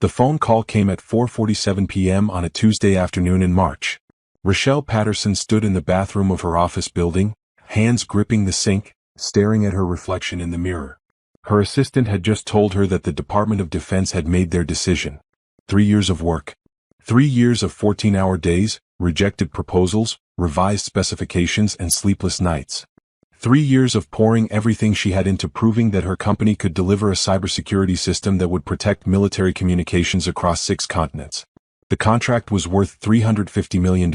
The phone call came at 4:47 p.m. on a Tuesday afternoon in March. Rochelle Patterson stood in the bathroom of her office building, hands gripping the sink, staring at her reflection in the mirror. Her assistant had just told her that the Department of Defense had made their decision. 3 years of work. 3 years of 14-hour days, rejected proposals, revised specifications, and sleepless nights. 3 years of pouring everything she had into proving that her company could deliver a cybersecurity system that would protect military communications across 6 continents. The contract was worth $350 million.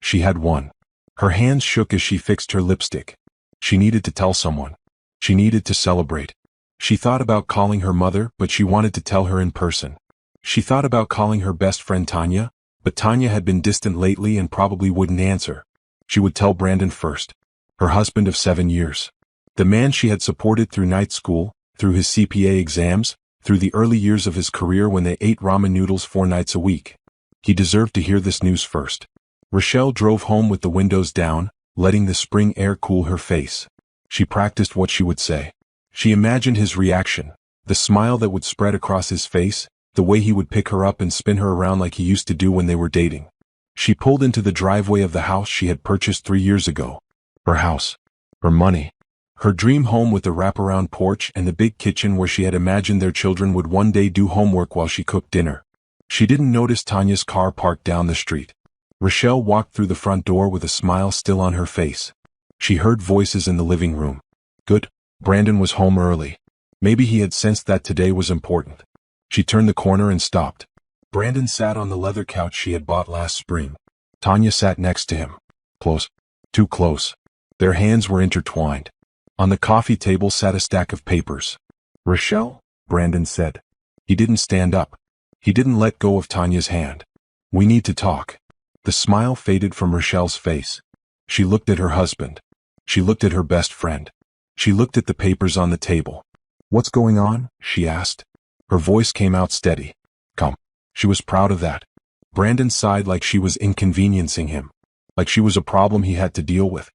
She had won. Her hands shook as she fixed her lipstick. She needed to tell someone. She needed to celebrate. She thought about calling her mother, but she wanted to tell her in person. She thought about calling her best friend Tanya, but Tanya had been distant lately and probably wouldn't answer. She would tell Brandon first. Her husband of 7 years. The man she had supported through night school, through his CPA exams, through the early years of his career when they ate ramen noodles 4 nights a week. He deserved to hear this news first. Rochelle drove home with the windows down, letting the spring air cool her face. She practiced what she would say. She imagined his reaction, the smile that would spread across his face, the way he would pick her up and spin her around like he used to do when they were dating. She pulled into the driveway of the house she had purchased 3 years ago. Her house. Her money. Her dream home with the wraparound porch and the big kitchen where she had imagined their children would one day do homework while she cooked dinner. She didn't notice Tanya's car parked down the street. Rochelle walked through the front door with a smile still on her face. She heard voices in the living room. Good. Brandon was home early. Maybe he had sensed that today was important. She turned the corner and stopped. Brandon sat on the leather couch she had bought last spring. Tanya sat next to him. Close. Too close. Their hands were intertwined. On the coffee table sat a stack of papers. Rochelle, Brandon said. He didn't stand up. He didn't let go of Tanya's hand. We need to talk. The smile faded from Rochelle's face. She looked at her husband. She looked at her best friend. She looked at the papers on the table. What's going on? She asked. Her voice came out steady. Come. She was proud of that. Brandon sighed like she was inconveniencing him. Like she was a problem he had to deal with.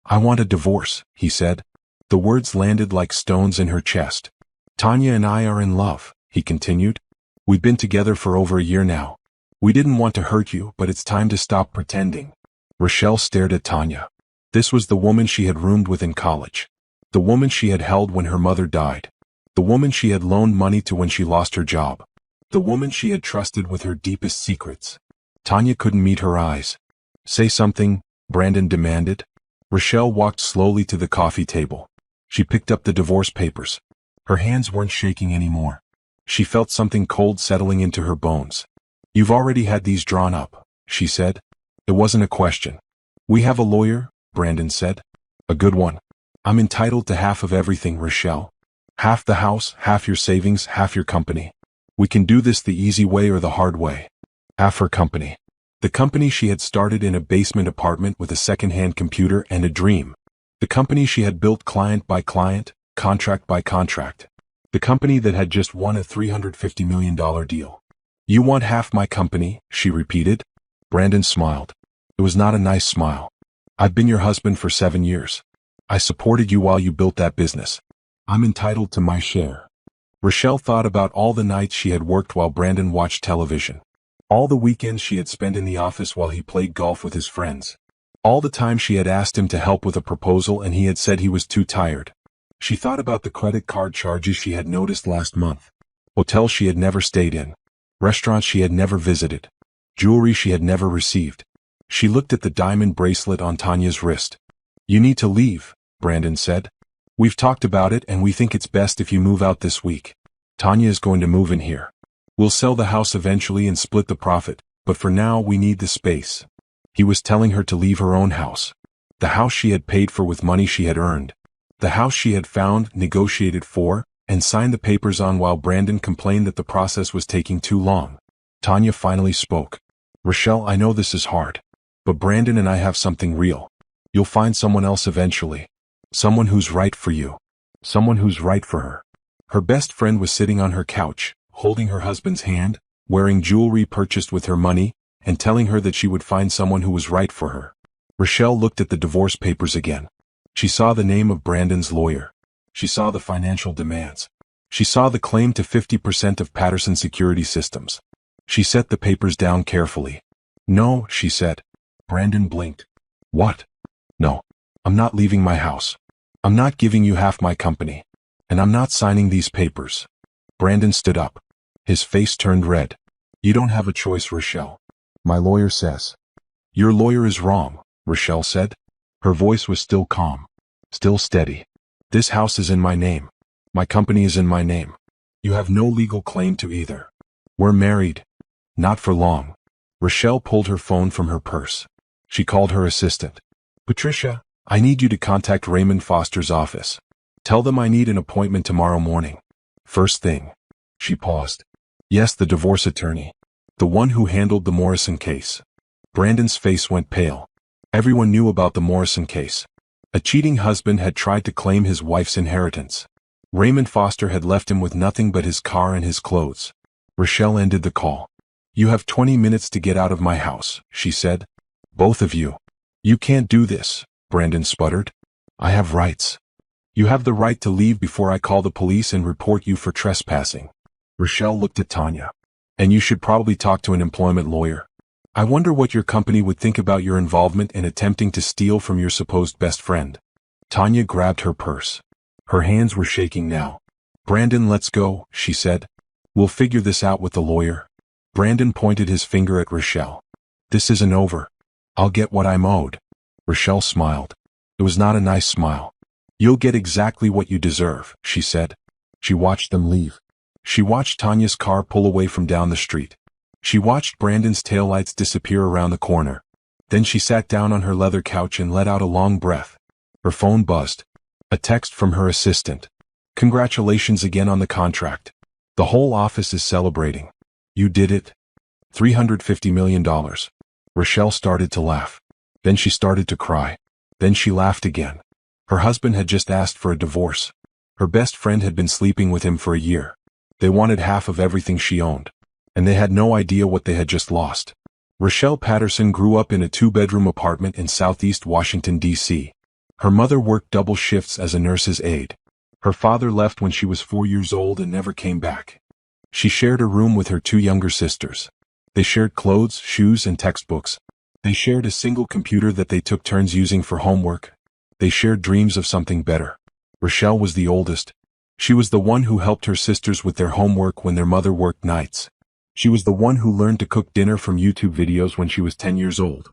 I want a divorce, he said. The words landed like stones in her chest. Tanya and I are in love, he continued. We've been together for over a year now. We didn't want to hurt you, but it's time to stop pretending. Rochelle stared at Tanya. This was the woman she had roomed with in college. The woman she had held when her mother died. The woman she had loaned money to when she lost her job. The woman she had trusted with her deepest secrets. Tanya couldn't meet her eyes. Say something, Brandon demanded. Rochelle walked slowly to the coffee table. She picked up the divorce papers. Her hands weren't shaking anymore. She felt something cold settling into her bones. You've already had these drawn up, she said. It wasn't a question. We have a lawyer, Brandon said. A good one. I'm entitled to half of everything, Rochelle. Half the house, half your savings, half your company. We can do this the easy way or the hard way. Half her company. The company she had started in a basement apartment with a second-hand computer and a dream. The company she had built client by client, contract by contract. The company that had just won a $350 million deal. You want half my company, she repeated. Brandon smiled. It was not a nice smile. I've been your husband for 7 years. I supported you while you built that business. I'm entitled to my share. Rochelle thought about all the nights she had worked while Brandon watched television. All the weekends she had spent in the office while he played golf with his friends. All the time she had asked him to help with a proposal and he had said he was too tired. She thought about the credit card charges she had noticed last month. Hotels she had never stayed in. Restaurants she had never visited. Jewelry she had never received. She looked at the diamond bracelet on Tanya's wrist. You need to leave, Brandon said. We've talked about it and we think it's best if you move out this week. Tanya is going to move in here. We'll sell the house eventually and split the profit, but for now we need the space. He was telling her to leave her own house. The house she had paid for with money she had earned. The house she had found, negotiated for, and signed the papers on while Brandon complained that the process was taking too long. Tanya finally spoke. Rochelle, I know this is hard. But Brandon and I have something real. You'll find someone else eventually. Someone who's right for you. Someone who's right for her. Her best friend was sitting on her couch, holding her husband's hand, wearing jewelry purchased with her money, and telling her that she would find someone who was right for her. Rochelle looked at the divorce papers again. She saw the name of Brandon's lawyer. She saw the financial demands. She saw the claim to 50% of Patterson Security Systems. She set the papers down carefully. "No," she said. Brandon blinked. "What?" "No. I'm not leaving my house. I'm not giving you half my company. And I'm not signing these papers." Brandon stood up. His face turned red. "You don't have a choice, Rochelle. My lawyer says." "Your lawyer is wrong," Rochelle said. Her voice was still calm, still steady. "This house is in my name. My company is in my name. You have no legal claim to either. We're married." "Not for long." Rochelle pulled her phone from her purse. She called her assistant. "Patricia, I need you to contact Raymond Foster's office. Tell them I need an appointment tomorrow morning. First thing." She paused. "Yes, the divorce attorney. The one who handled the Morrison case." Brandon's face went pale. Everyone knew about the Morrison case. A cheating husband had tried to claim his wife's inheritance. Raymond Foster had left him with nothing but his car and his clothes. Rochelle ended the call. "You have 20 minutes to get out of my house," she said. "Both of you." "You can't do this," Brandon sputtered. "I have rights." "You have the right to leave before I call the police and report you for trespassing." Rochelle looked at Tanya. "And you should probably talk to an employment lawyer. I wonder what your company would think about your involvement in attempting to steal from your supposed best friend." Tanya grabbed her purse. Her hands were shaking now. "Brandon, let's go," she said. "We'll figure this out with the lawyer." Brandon pointed his finger at Rochelle. "This isn't over. I'll get what I'm owed." Rochelle smiled. It was not a nice smile. "You'll get exactly what you deserve," she said. She watched them leave. She watched Tanya's car pull away from down the street. She watched Brandon's taillights disappear around the corner. Then she sat down on her leather couch and let out a long breath. Her phone buzzed. A text from her assistant. "Congratulations again on the contract. The whole office is celebrating. You did it. $350 million. Rochelle started to laugh. Then she started to cry. Then she laughed again. Her husband had just asked for a divorce. Her best friend had been sleeping with him for a year. They wanted half of everything she owned. And they had no idea what they had just lost. Rochelle Patterson grew up in a 2-bedroom apartment in southeast Washington, D.C. Her mother worked double shifts as a nurse's aide. Her father left when she was 4 years old and never came back. She shared a room with her 2 younger sisters. They shared clothes, shoes, and textbooks. They shared a single computer that they took turns using for homework. They shared dreams of something better. Rochelle was the oldest. She was the one who helped her sisters with their homework when their mother worked nights. She was the one who learned to cook dinner from YouTube videos when she was 10 years old.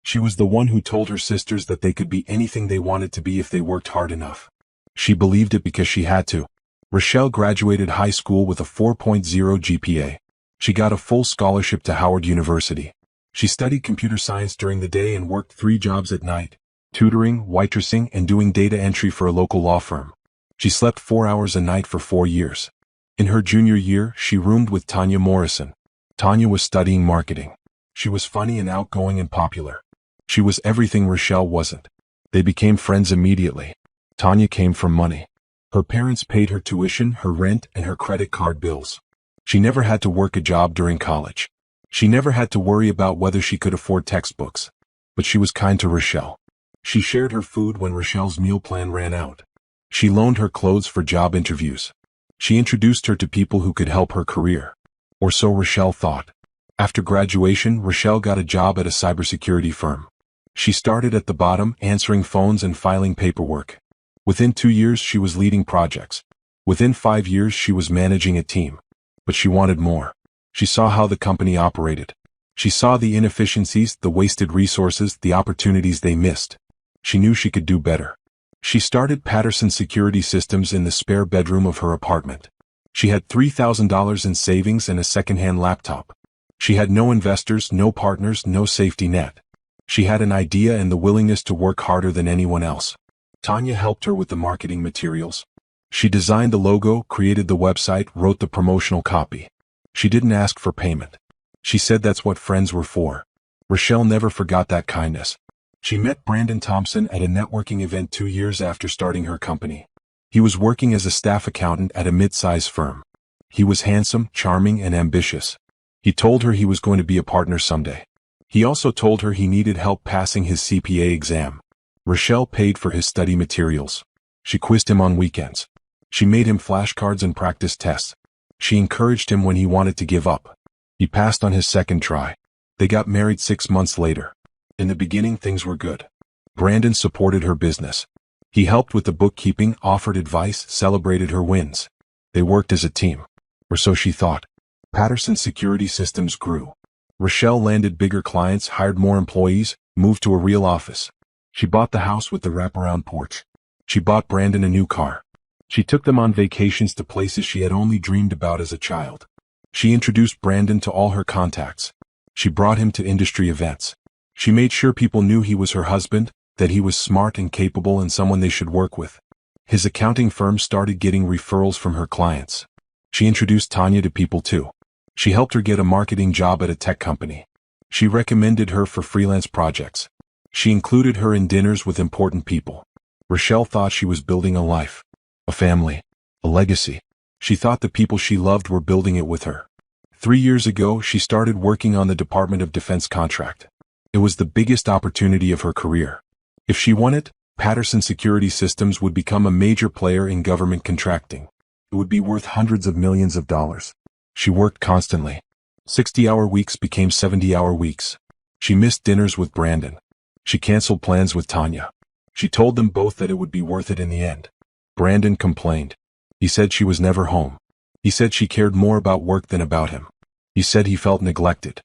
She was the one who told her sisters that they could be anything they wanted to be if they worked hard enough. She believed it because she had to. Rochelle graduated high school with a 4.0 GPA. She got a full scholarship to Howard University. She studied computer science during the day and worked 3 jobs at night, tutoring, waitressing, and doing data entry for a local law firm. She slept 4 hours a night for 4 years. In her junior year, she roomed with Tanya Morrison. Tanya was studying marketing. She was funny and outgoing and popular. She was everything Rochelle wasn't. They became friends immediately. Tanya came from money. Her parents paid her tuition, her rent, and her credit card bills. She never had to work a job during college. She never had to worry about whether she could afford textbooks. But she was kind to Rochelle. She shared her food when Rochelle's meal plan ran out. She loaned her clothes for job interviews. She introduced her to people who could help her career. Or so Rochelle thought. After graduation, Rochelle got a job at a cybersecurity firm. She started at the bottom, answering phones and filing paperwork. Within 2 years, she was leading projects. Within 5 years, she was managing a team. But she wanted more. She saw how the company operated. She saw the inefficiencies, the wasted resources, the opportunities they missed. She knew she could do better. She started Patterson Security Systems in the spare bedroom of her apartment. She had $3,000 in savings and a second-hand laptop. She had no investors, no partners, no safety net. She had an idea and the willingness to work harder than anyone else. Tanya helped her with the marketing materials. She designed the logo, created the website, wrote the promotional copy. She didn't ask for payment. She said that's what friends were for. Rochelle never forgot that kindness. She met Brandon Thompson at a networking event 2 years after starting her company. He was working as a staff accountant at a mid-size firm. He was handsome, charming, and ambitious. He told her he was going to be a partner someday. He also told her he needed help passing his CPA exam. Rochelle paid for his study materials. She quizzed him on weekends. She made him flashcards and practice tests. She encouraged him when he wanted to give up. He passed on his second try. They got married 6 months later. In the beginning, things were good. Brandon supported her business. He helped with the bookkeeping, offered advice, celebrated her wins. They worked as a team. Or so she thought. Patterson's security systems grew. Rochelle landed bigger clients, hired more employees, moved to a real office. She bought the house with the wraparound porch. She bought Brandon a new car. She took them on vacations to places she had only dreamed about as a child. She introduced Brandon to all her contacts. She brought him to industry events. She made sure people knew he was her husband, that he was smart and capable and someone they should work with. His accounting firm started getting referrals from her clients. She introduced Tanya to people too. She helped her get a marketing job at a tech company. She recommended her for freelance projects. She included her in dinners with important people. Rochelle thought she was building a life, a family, a legacy. She thought the people she loved were building it with her. 3 years ago, she started working on the Department of Defense contract. It was the biggest opportunity of her career. If she won it, Patterson Security Systems would become a major player in government contracting. It would be worth hundreds of millions of dollars. She worked constantly. 60-hour weeks became 70-hour weeks. She missed dinners with Brandon. She canceled plans with Tanya. She told them both that it would be worth it in the end. Brandon complained. He said she was never home. He said she cared more about work than about him. He said he felt neglected.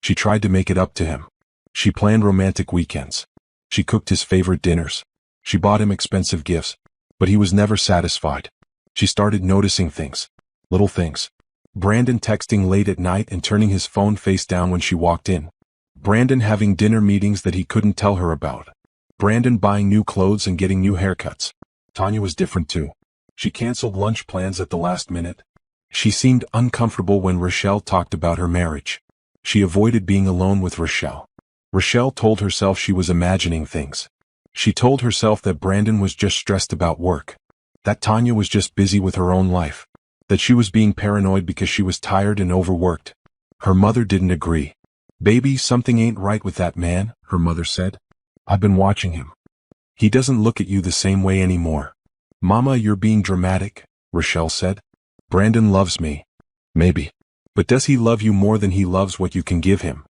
She tried to make it up to him. She planned romantic weekends. She cooked his favorite dinners. She bought him expensive gifts. But he was never satisfied. She started noticing things. Little things. Brandon texting late at night and turning his phone face down when she walked in. Brandon having dinner meetings that he couldn't tell her about. Brandon buying new clothes and getting new haircuts. Tanya was different too. She canceled lunch plans at the last minute. She seemed uncomfortable when Rochelle talked about her marriage. She avoided being alone with Rochelle. Rochelle told herself she was imagining things. She told herself that Brandon was just stressed about work. That Tanya was just busy with her own life. That she was being paranoid because she was tired and overworked. Her mother didn't agree. "Baby, something ain't right with that man," her mother said. "I've been watching him. He doesn't look at you the same way anymore." "Mama, you're being dramatic," Rochelle said. "Brandon loves me." "Maybe. But does he love you more than he loves what you can give him?"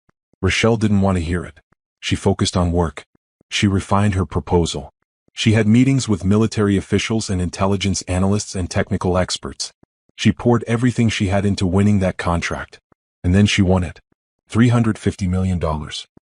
Rochelle didn't want to hear it. She focused on work. She refined her proposal. She had meetings with military officials and intelligence analysts and technical experts. She poured everything she had into winning that contract. And then she won it. $350 million.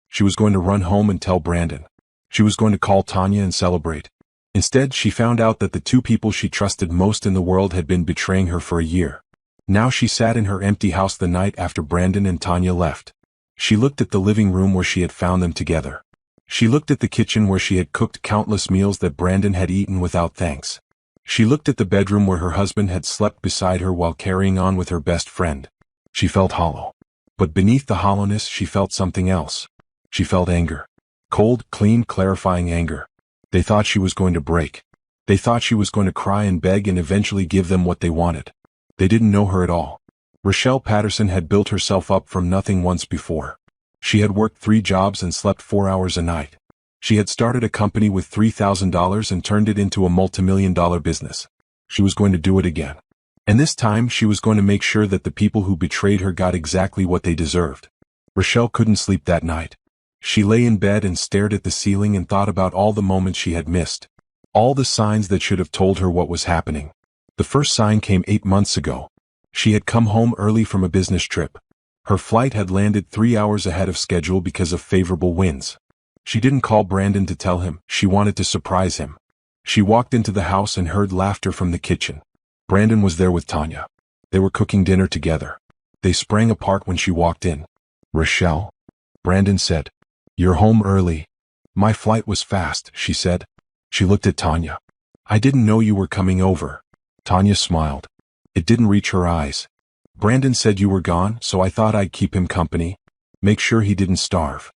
She was going to run home and tell Brandon. She was going to call Tanya and celebrate. Instead, she found out that the two people she trusted most in the world had been betraying her for a year. Now she sat in her empty house the night after Brandon and Tanya left. She looked at the living room where she had found them together. She looked at the kitchen where she had cooked countless meals that Brandon had eaten without thanks. She looked at the bedroom where her husband had slept beside her while carrying on with her best friend. She felt hollow. But beneath the hollowness, she felt something else. She felt anger. Cold, clean, clarifying anger. They thought she was going to break. They thought she was going to cry and beg and eventually give them what they wanted. They didn't know her at all. Rochelle Patterson had built herself up from nothing once before. She had worked 3 jobs and slept 4 hours a night. She had started a company with $3,000 and turned it into a multimillion-dollar business. She was going to do it again. And this time she was going to make sure that the people who betrayed her got exactly what they deserved. Rochelle couldn't sleep that night. She lay in bed and stared at the ceiling and thought about all the moments she had missed. All the signs that should have told her what was happening. The first sign came 8 months ago. She had come home early from a business trip. Her flight had landed 3 hours ahead of schedule because of favorable winds. She didn't call Brandon to tell him, she wanted to surprise him. She walked into the house and heard laughter from the kitchen. Brandon was there with Tanya. They were cooking dinner together. They sprang apart when she walked in. "Rochelle?" Brandon said. "You're home early." "My flight was fast," she said. She looked at Tanya. "I didn't know you were coming over." Tanya smiled. It didn't reach her eyes. "Brandon said you were gone, so I thought I'd keep him company. Make sure he didn't starve."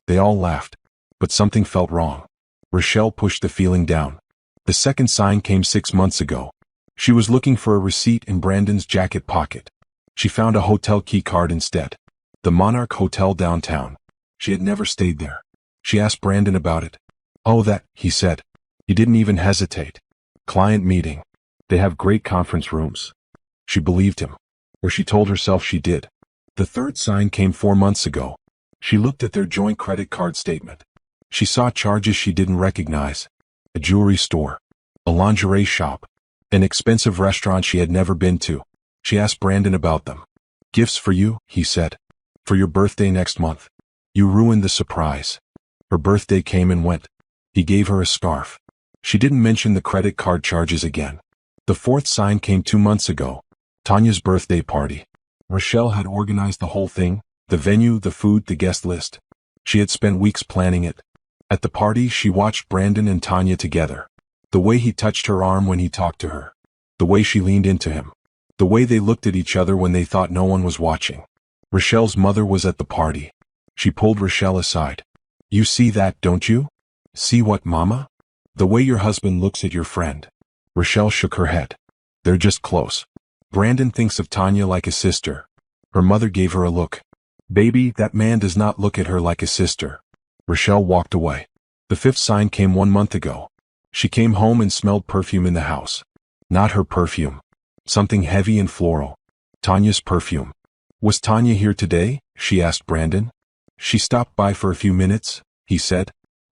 They all laughed. But something felt wrong. Rochelle pushed the feeling down. The second sign came 6 months ago. She was looking for a receipt in Brandon's jacket pocket. She found a hotel key card instead. The Monarch Hotel downtown. She had never stayed there. She asked Brandon about it. "Oh, that," he said. He didn't even hesitate. "Client meeting." They have great conference rooms. She believed him. Or she told herself she did. The third sign came 4 months ago. She looked at their joint credit card statement. She saw charges she didn't recognize. A jewelry store. A lingerie shop. An expensive restaurant she had never been to. She asked Brandon about them. Gifts for you, he said. For your birthday next month. You ruined the surprise. Her birthday came and went. He gave her a scarf. She didn't mention the credit card charges again. The fourth sign came 2 months ago. Tanya's birthday party. Rochelle had organized the whole thing, the venue, the food, the guest list. She had spent weeks planning it. At the party, she watched Brandon and Tanya together. The way he touched her arm when he talked to her. The way she leaned into him. The way they looked at each other when they thought no one was watching. Rochelle's mother was at the party. She pulled Rochelle aside. You see that, don't you? See what, Mama? The way your husband looks at your friend. Rochelle shook her head. They're just close. Brandon thinks of Tanya like a sister. Her mother gave her a look. Baby, that man does not look at her like a sister. Rochelle walked away. The fifth sign came 1 month ago. She came home and smelled perfume in the house. Not her perfume. Something heavy and floral. Tanya's perfume. Was Tanya here today? She asked Brandon. She stopped by for a few minutes, he said.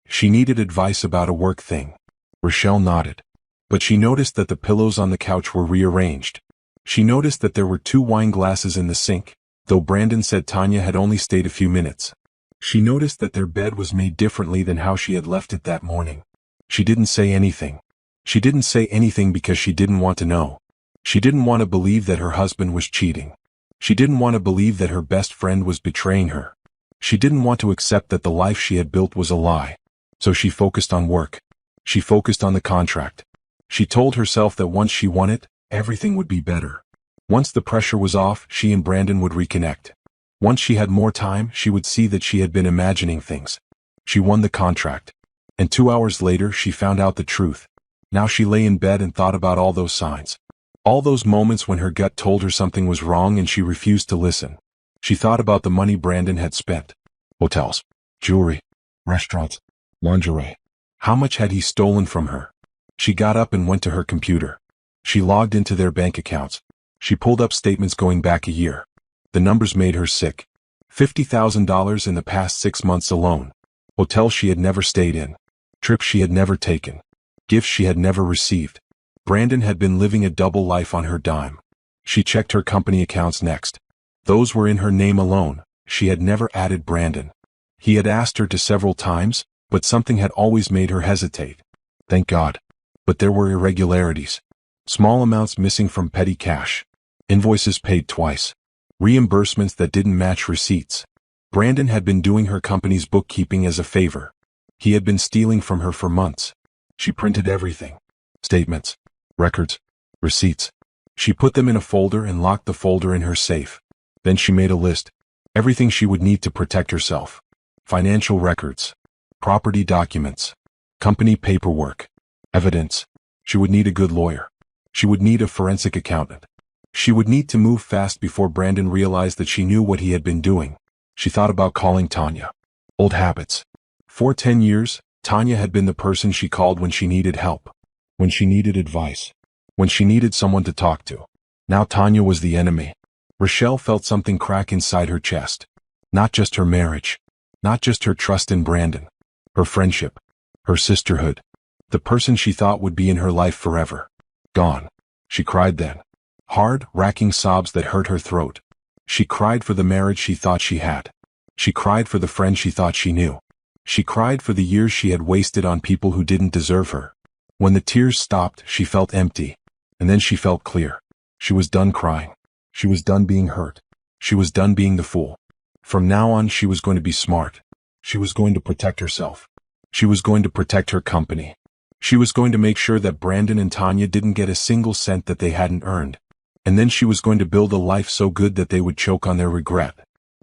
She needed advice about a work thing. Rochelle nodded. But she noticed that the pillows on the couch were rearranged. She noticed that there were 2 wine glasses in the sink, though Brandon said Tanya had only stayed a few minutes. She noticed that their bed was made differently than how she had left it that morning. She didn't say anything. She didn't say anything because she didn't want to know. She didn't want to believe that her husband was cheating. She didn't want to believe that her best friend was betraying her. She didn't want to accept that the life she had built was a lie. So she focused on work. She focused on the contract. She told herself that once she won it, everything would be better. Once the pressure was off, she and Brandon would reconnect. Once she had more time, she would see that she had been imagining things. She won the contract. And 2 hours later, she found out the truth. Now she lay in bed and thought about all those signs. All those moments when her gut told her something was wrong and she refused to listen. She thought about the money Brandon had spent. Hotels, jewelry, restaurants, lingerie. How much had he stolen from her? She got up and went to her computer. She logged into their bank accounts. She pulled up statements going back a year. The numbers made her sick. $50,000 in the past 6 months alone. Hotels she had never stayed in. Trips she had never taken. Gifts she had never received. Brandon had been living a double life on her dime. She checked her company accounts next. Those were in her name alone. She had never added Brandon. He had asked her to several times, but something had always made her hesitate. Thank God. But there were irregularities. Small amounts missing from petty cash. Invoices paid twice. Reimbursements that didn't match receipts. Brandon had been doing her company's bookkeeping as a favor. He had been stealing from her for months. She printed everything. Statements. Records. Receipts. She put them in a folder and locked the folder in her safe. Then she made a list. Everything she would need to protect herself. Financial records. Property documents. Company paperwork. Evidence. She would need a good lawyer. She would need a forensic accountant. She would need to move fast before Brandon realized that she knew what he had been doing. She thought about calling Tanya. Old habits. For 10 years, Tanya had been the person she called when she needed help. When she needed advice. When she needed someone to talk to. Now Tanya was the enemy. Rochelle felt something crack inside her chest. Not just her marriage. Not just her trust in Brandon. Her friendship. Her sisterhood. The person she thought would be in her life forever. Gone. She cried then. Hard, racking sobs that hurt her throat. She cried for the marriage she thought she had. She cried for the friend she thought she knew. She cried for the years she had wasted on people who didn't deserve her. When the tears stopped, she felt empty. And then she felt clear. She was done crying. She was done being hurt. She was done being the fool. From now on, she was going to be smart. She was going to protect herself. She was going to protect her company. She was going to make sure that Brandon and Tanya didn't get a single cent that they hadn't earned. And then she was going to build a life so good that they would choke on their regret.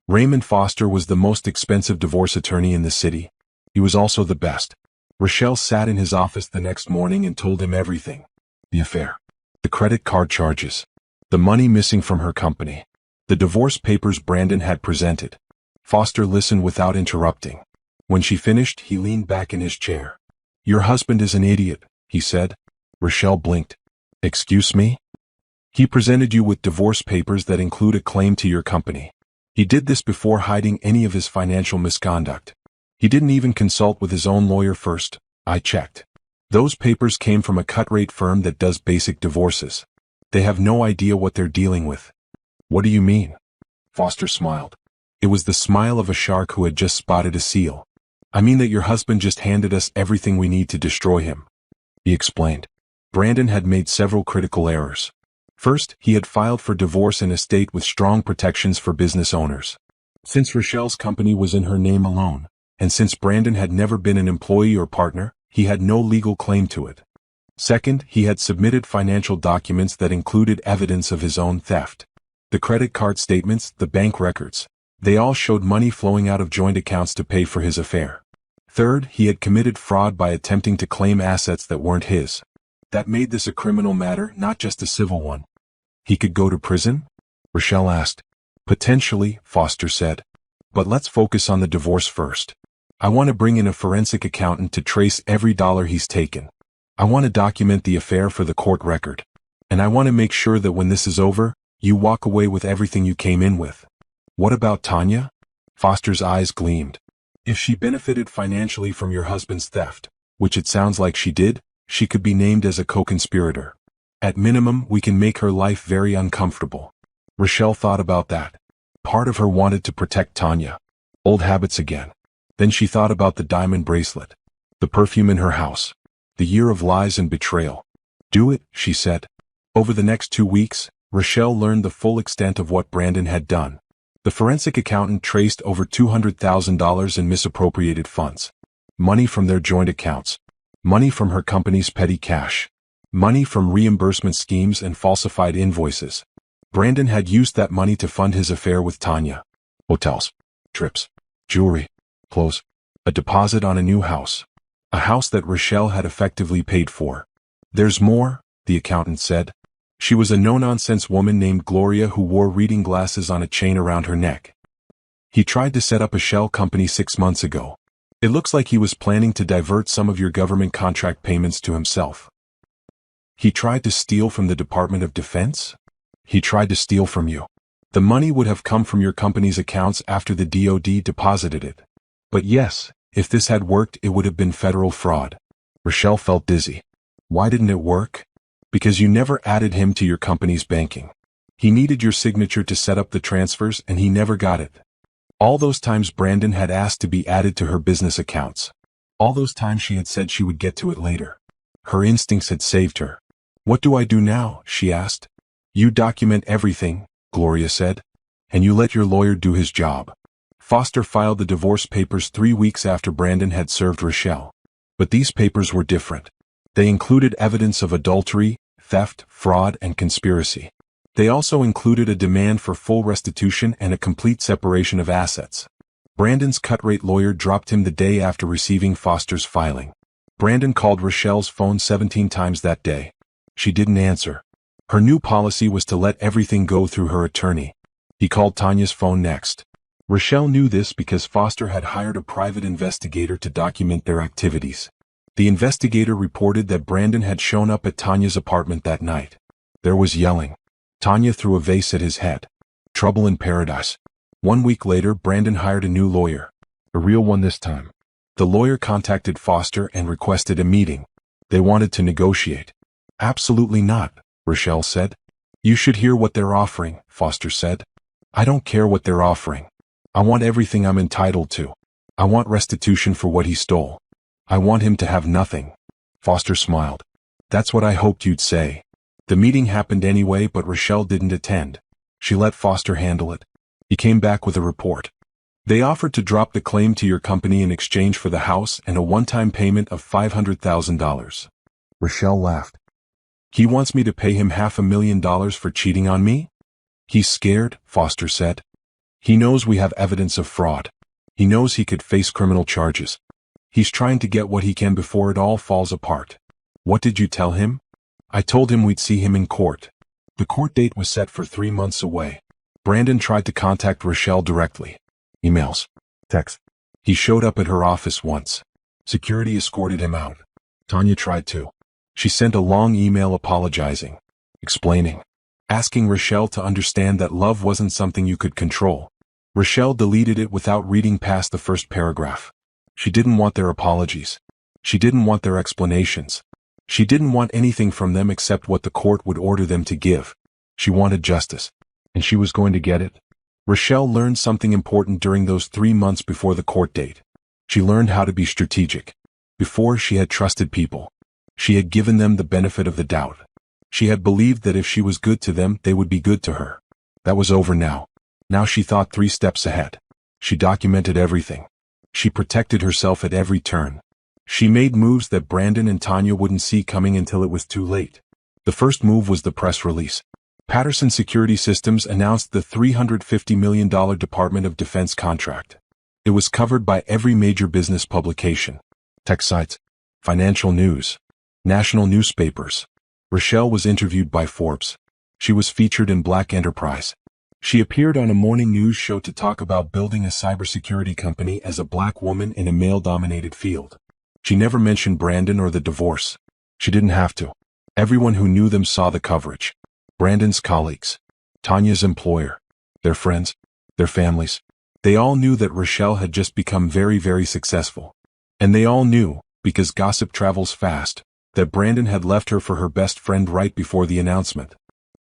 Raymond Foster was the most expensive divorce attorney in the city. He was also the best. Rochelle sat in his office the next morning and told him everything. The affair. The credit card charges. The money missing from her company. The divorce papers Brandon had presented. Foster listened without interrupting. When she finished, he leaned back in his chair. Your husband is an idiot, he said. Rochelle blinked. Excuse me? He presented you with divorce papers that include a claim to your company. He did this before hiding any of his financial misconduct. He didn't even consult with his own lawyer first. I checked. Those papers came from a cut-rate firm that does basic divorces. They have no idea what they're dealing with. What do you mean? Foster smiled. It was the smile of a shark who had just spotted a seal. I mean that your husband just handed us everything we need to destroy him. He explained. Brandon had made several critical errors. First, he had filed for divorce in a state with strong protections for business owners. Since Rochelle's company was in her name alone, and since Brandon had never been an employee or partner, he had no legal claim to it. Second, he had submitted financial documents that included evidence of his own theft. The credit card statements, the bank records, they all showed money flowing out of joint accounts to pay for his affair. Third, he had committed fraud by attempting to claim assets that weren't his. That made this a criminal matter, not just a civil one. He could go to prison? Rochelle asked. Potentially, Foster said. But let's focus on the divorce first. I want to bring in a forensic accountant to trace every dollar he's taken. I want to document the affair for the court record. And I want to make sure that when this is over, you walk away with everything you came in with. What about Tanya? Foster's eyes gleamed. If she benefited financially from your husband's theft, which it sounds like she did, she could be named as a co-conspirator. At minimum, we can make her life very uncomfortable. Rochelle thought about that. Part of her wanted to protect Tanya. Old habits again. Then she thought about the diamond bracelet, the perfume in her house, the year of lies and betrayal. Do it, she said. Over the next 2 weeks, Rochelle learned the full extent of what Brandon had done. The forensic accountant traced over $200,000 in misappropriated funds. Money from their joint accounts. Money from her company's petty cash. Money from reimbursement schemes and falsified invoices. Brandon had used that money to fund his affair with Tanya. Hotels, trips, jewelry, clothes, a deposit on a new house. A house that Rochelle had effectively paid for. There's more, the accountant said. She was a no-nonsense woman named Gloria who wore reading glasses on a chain around her neck. He tried to set up a shell company 6 months ago. It looks like he was planning to divert some of your government contract payments to himself. He tried to steal from the Department of Defense? He tried to steal from you. The money would have come from your company's accounts after the DoD deposited it. But yes, if this had worked, it would have been federal fraud. Rochelle felt dizzy. Why didn't it work? Because you never added him to your company's banking. He needed your signature to set up the transfers and he never got it. All those times Brandon had asked to be added to her business accounts. All those times she had said she would get to it later. Her instincts had saved her. What do I do now? She asked. You document everything, Gloria said. And you let your lawyer do his job. Foster filed the divorce papers 3 weeks after Brandon had served Rochelle. But these papers were different. They included evidence of adultery, theft, fraud, and conspiracy. They also included a demand for full restitution and a complete separation of assets. Brandon's cut-rate lawyer dropped him the day after receiving Foster's filing. Brandon called Rochelle's phone 17 times that day. She didn't answer. Her new policy was to let everything go through her attorney. He called Tanya's phone next. Rochelle knew this because Foster had hired a private investigator to document their activities. The investigator reported that Brandon had shown up at Tanya's apartment that night. There was yelling. Tanya threw a vase at his head. Trouble in paradise. 1 week later, Brandon hired a new lawyer. A real one this time. The lawyer contacted Foster and requested a meeting. They wanted to negotiate. Absolutely not, Rochelle said. You should hear what they're offering, Foster said. I don't care what they're offering. I want everything I'm entitled to. I want restitution for what he stole. I want him to have nothing. Foster smiled. That's what I hoped you'd say. The meeting happened anyway, but Rochelle didn't attend. She let Foster handle it. He came back with a report. They offered to drop the claim to your company in exchange for the house and a one-time payment of $500,000. Rochelle laughed. He wants me to pay him $500,000 for cheating on me? He's scared, Foster said. He knows we have evidence of fraud. He knows he could face criminal charges. He's trying to get what he can before it all falls apart. What did you tell him? I told him we'd see him in court. The court date was set for 3 months away. Brandon tried to contact Rochelle directly. Emails. Texts. He showed up at her office once. Security escorted him out. Tanya tried to. She sent a long email apologizing, explaining, asking Rochelle to understand that love wasn't something you could control. Rochelle deleted it without reading past the first paragraph. She didn't want their apologies. She didn't want their explanations. She didn't want anything from them except what the court would order them to give. She wanted justice. And she was going to get it. Rochelle learned something important during those 3 months before the court date. She learned how to be strategic. Before, she had trusted people. She had given them the benefit of the doubt. She had believed that if she was good to them, they would be good to her. That was over now. Now she thought 3 steps ahead. She documented everything. She protected herself at every turn. She made moves that Brandon and Tanya wouldn't see coming until it was too late. The first move was the press release. Patterson Security Systems announced the $350 million Department of Defense contract. It was covered by every major business publication, tech sites, financial news, national newspapers. Rochelle was interviewed by Forbes. She was featured in Black Enterprise. She appeared on a morning news show to talk about building a cybersecurity company as a black woman in a male-dominated field. She never mentioned Brandon or the divorce. She didn't have to. Everyone who knew them saw the coverage. Brandon's colleagues, Tanya's employer, their friends, their families. They all knew that Rochelle had just become very, very successful. And they all knew, because gossip travels fast, that Brandon had left her for her best friend right before the announcement.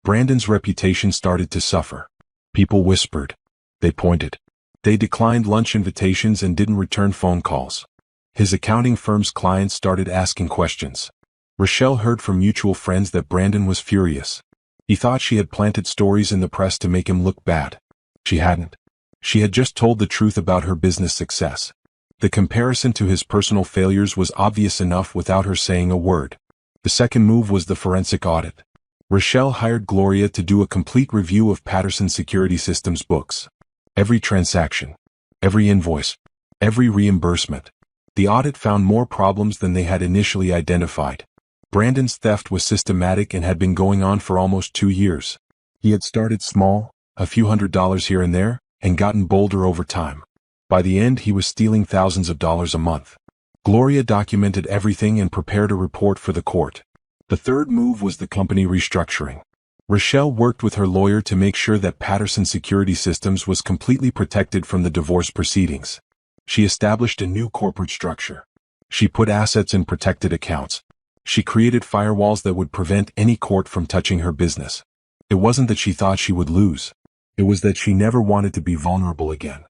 Brandon's reputation started to suffer. People whispered. They pointed. They declined lunch invitations and didn't return phone calls. His accounting firm's clients started asking questions. Rochelle heard from mutual friends that Brandon was furious. He thought she had planted stories in the press to make him look bad. She hadn't. She had just told the truth about her business success. The comparison to his personal failures was obvious enough without her saying a word. The second move was the forensic audit. Rochelle hired Gloria to do a complete review of Patterson Security Systems books. Every transaction, every invoice, every reimbursement. The audit found more problems than they had initially identified. Brandon's theft was systematic and had been going on for almost 2 years. He had started small, a few $100s here and there, and gotten bolder over time. By the end, he was stealing thousands of dollars a month. Gloria documented everything and prepared a report for the court. The third move was the company restructuring. Rochelle worked with her lawyer to make sure that Patterson Security Systems was completely protected from the divorce proceedings. She established a new corporate structure. She put assets in protected accounts. She created firewalls that would prevent any court from touching her business. It wasn't that she thought she would lose. It was that she never wanted to be vulnerable again.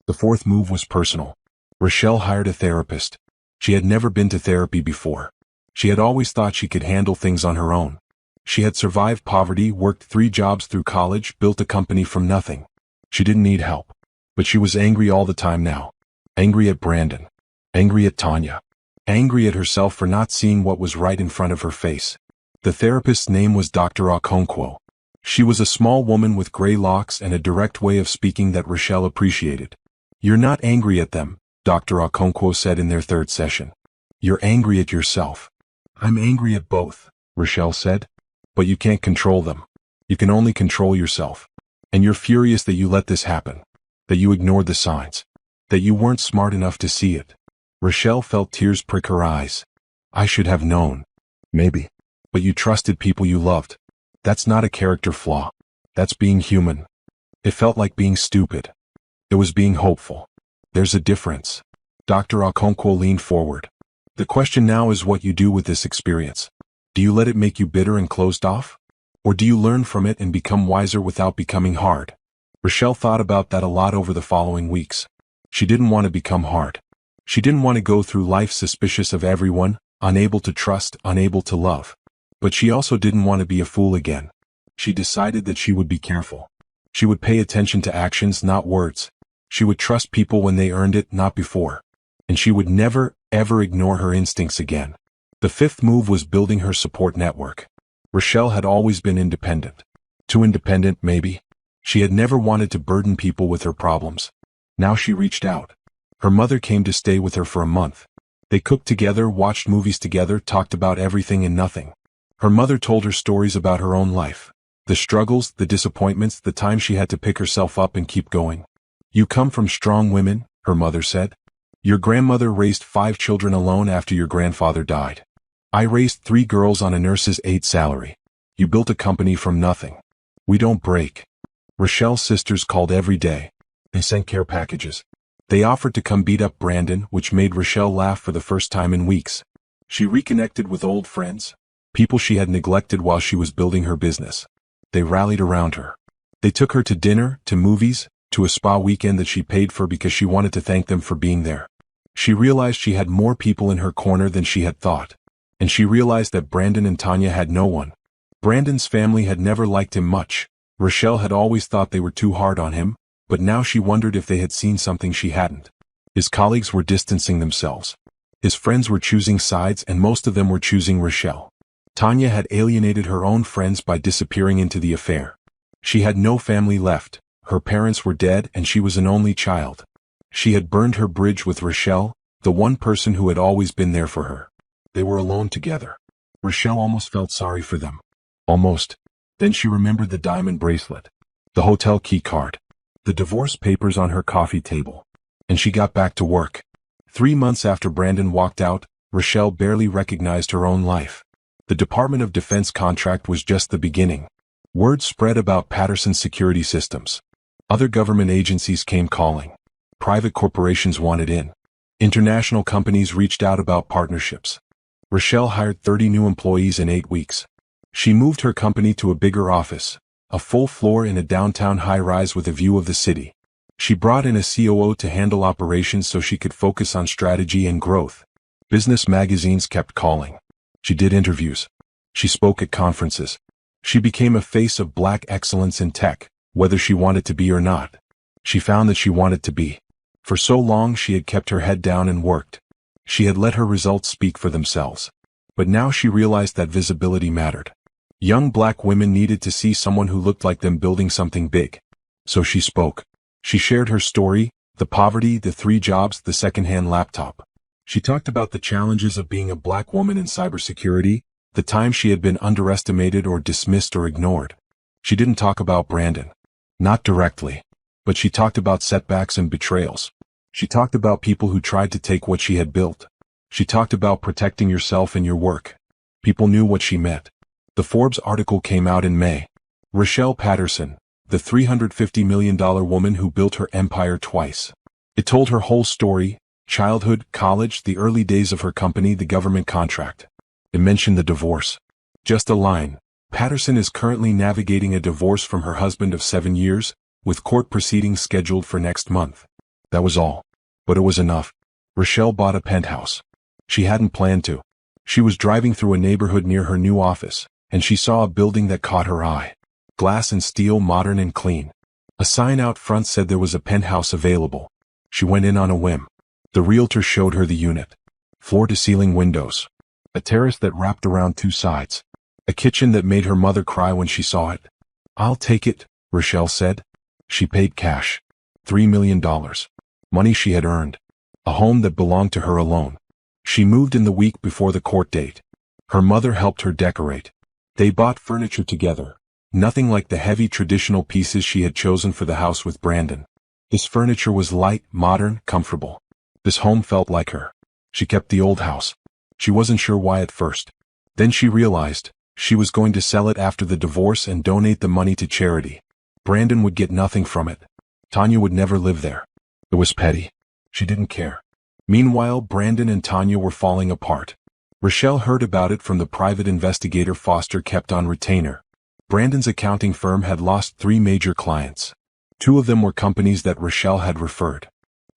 The fourth move was personal. Rochelle hired a therapist. She had never been to therapy before. She had always thought she could handle things on her own. She had survived poverty, worked 3 jobs through college, built a company from nothing. She didn't need help. But she was angry all the time now. Angry at Brandon. Angry at Tanya. Angry at herself for not seeing what was right in front of her face. The therapist's name was Dr. Okonkwo. She was a small woman with gray locks and a direct way of speaking that Rochelle appreciated. "You're not angry at them," Dr. Okonkwo said in their third session. "You're angry at yourself." "I'm angry at both," Rochelle said. "But you can't control them. You can only control yourself. And you're furious that you let this happen. That you ignored the signs. That you weren't smart enough to see it." Rochelle felt tears prick her eyes. "I should have known. Maybe. But you trusted people you loved. That's not a character flaw. That's being human." It felt like being stupid. It was being hopeful. There's a difference. Dr. Okonkwo leaned forward. "The question now is what you do with this experience. Do you let it make you bitter and closed off? Or do you learn from it and become wiser without becoming hard?" Rochelle thought about that a lot over the following weeks. She didn't want to become hard. She didn't want to go through life suspicious of everyone, unable to trust, unable to love. But she also didn't want to be a fool again. She decided that she would be careful. She would pay attention to actions, not words. She would trust people when they earned it, not before. And she would never, ever ignore her instincts again. The fifth move was building her support network. Rochelle had always been independent. Too independent, maybe. She had never wanted to burden people with her problems. Now she reached out. Her mother came to stay with her for a month. They cooked together, watched movies together, talked about everything and nothing. Her mother told her stories about her own life. The struggles, the disappointments, the time she had to pick herself up and keep going. "You come from strong women," her mother said. "Your grandmother raised 5 children alone after your grandfather died. I raised 3 girls on a nurse's aide salary. You built a company from nothing. We don't break. Rochelle's sisters called every day. They sent care packages. They offered to come beat up Brandon, which made Rochelle laugh for the first time in weeks. She reconnected with old friends, people she had neglected while she was building her business. They rallied around her. They took her to dinner, to movies, to a spa weekend that she paid for because she wanted to thank them for being there. She realized she had more people in her corner than she had thought. And she realized that Brandon and Tanya had no one. Brandon's family had never liked him much. Rochelle had always thought they were too hard on him, but now she wondered if they had seen something she hadn't. His colleagues were distancing themselves. His friends were choosing sides, and most of them were choosing Rochelle. Tanya had alienated her own friends by disappearing into the affair. She had no family left. Her parents were dead and she was an only child. She had burned her bridge with Rochelle, the one person who had always been there for her. They were alone together. Rochelle almost felt sorry for them. Almost. Then she remembered the diamond bracelet, the hotel key card, the divorce papers on her coffee table. And she got back to work. 3 months after Brandon walked out, Rochelle barely recognized her own life. The Department of Defense contract was just the beginning. Word spread about Patterson's security systems. Other government agencies came calling. Private corporations wanted in. International companies reached out about partnerships. Rochelle hired 30 new employees in 8 weeks. She moved her company to a bigger office, a full floor in a downtown high-rise with a view of the city. She brought in a COO to handle operations so she could focus on strategy and growth. Business magazines kept calling. She did interviews. She spoke at conferences. She became a face of Black excellence in tech, whether she wanted to be or not. She found that she wanted to be. For so long she had kept her head down and worked. She had let her results speak for themselves. But now she realized that visibility mattered. Young Black women needed to see someone who looked like them building something big. So she spoke. She shared her story, the poverty, the 3 jobs, the second-hand laptop. She talked about the challenges of being a Black woman in cybersecurity, the time she had been underestimated or dismissed or ignored. She didn't talk about Brandon. Not directly. But she talked about setbacks and betrayals. She talked about people who tried to take what she had built. She talked about protecting yourself and your work. People knew what she meant. The Forbes article came out in May. Rochelle Patterson, the $350 million woman who built her empire twice. It told her whole story: childhood, college, the early days of her company, the government contract. It mentioned the divorce. Just a line. Patterson is currently navigating a divorce from her husband of 7 years, with court proceedings scheduled for next month. That was all. But it was enough. Rochelle bought a penthouse. She hadn't planned to. She was driving through a neighborhood near her new office, and she saw a building that caught her eye. Glass and steel, modern and clean. A sign out front said there was a penthouse available. She went in on a whim. The realtor showed her the unit. Floor-to-ceiling windows. A terrace that wrapped around 2 sides. A kitchen that made her mother cry when she saw it. "I'll take it," Rochelle said. She paid cash. $3 million. Money she had earned. A home that belonged to her alone. She moved in the week before the court date. Her mother helped her decorate. They bought furniture together. Nothing like the heavy traditional pieces she had chosen for the house with Brandon. This furniture was light, modern, comfortable. This home felt like her. She kept the old house. She wasn't sure why at first. Then she realized she was going to sell it after the divorce and donate the money to charity. Brandon would get nothing from it. Tanya would never live there. It was petty. She didn't care. Meanwhile, Brandon and Tanya were falling apart. Rochelle heard about it from the private investigator Foster kept on retainer. Brandon's accounting firm had lost 3 major clients. 2 of them were companies that Rochelle had referred.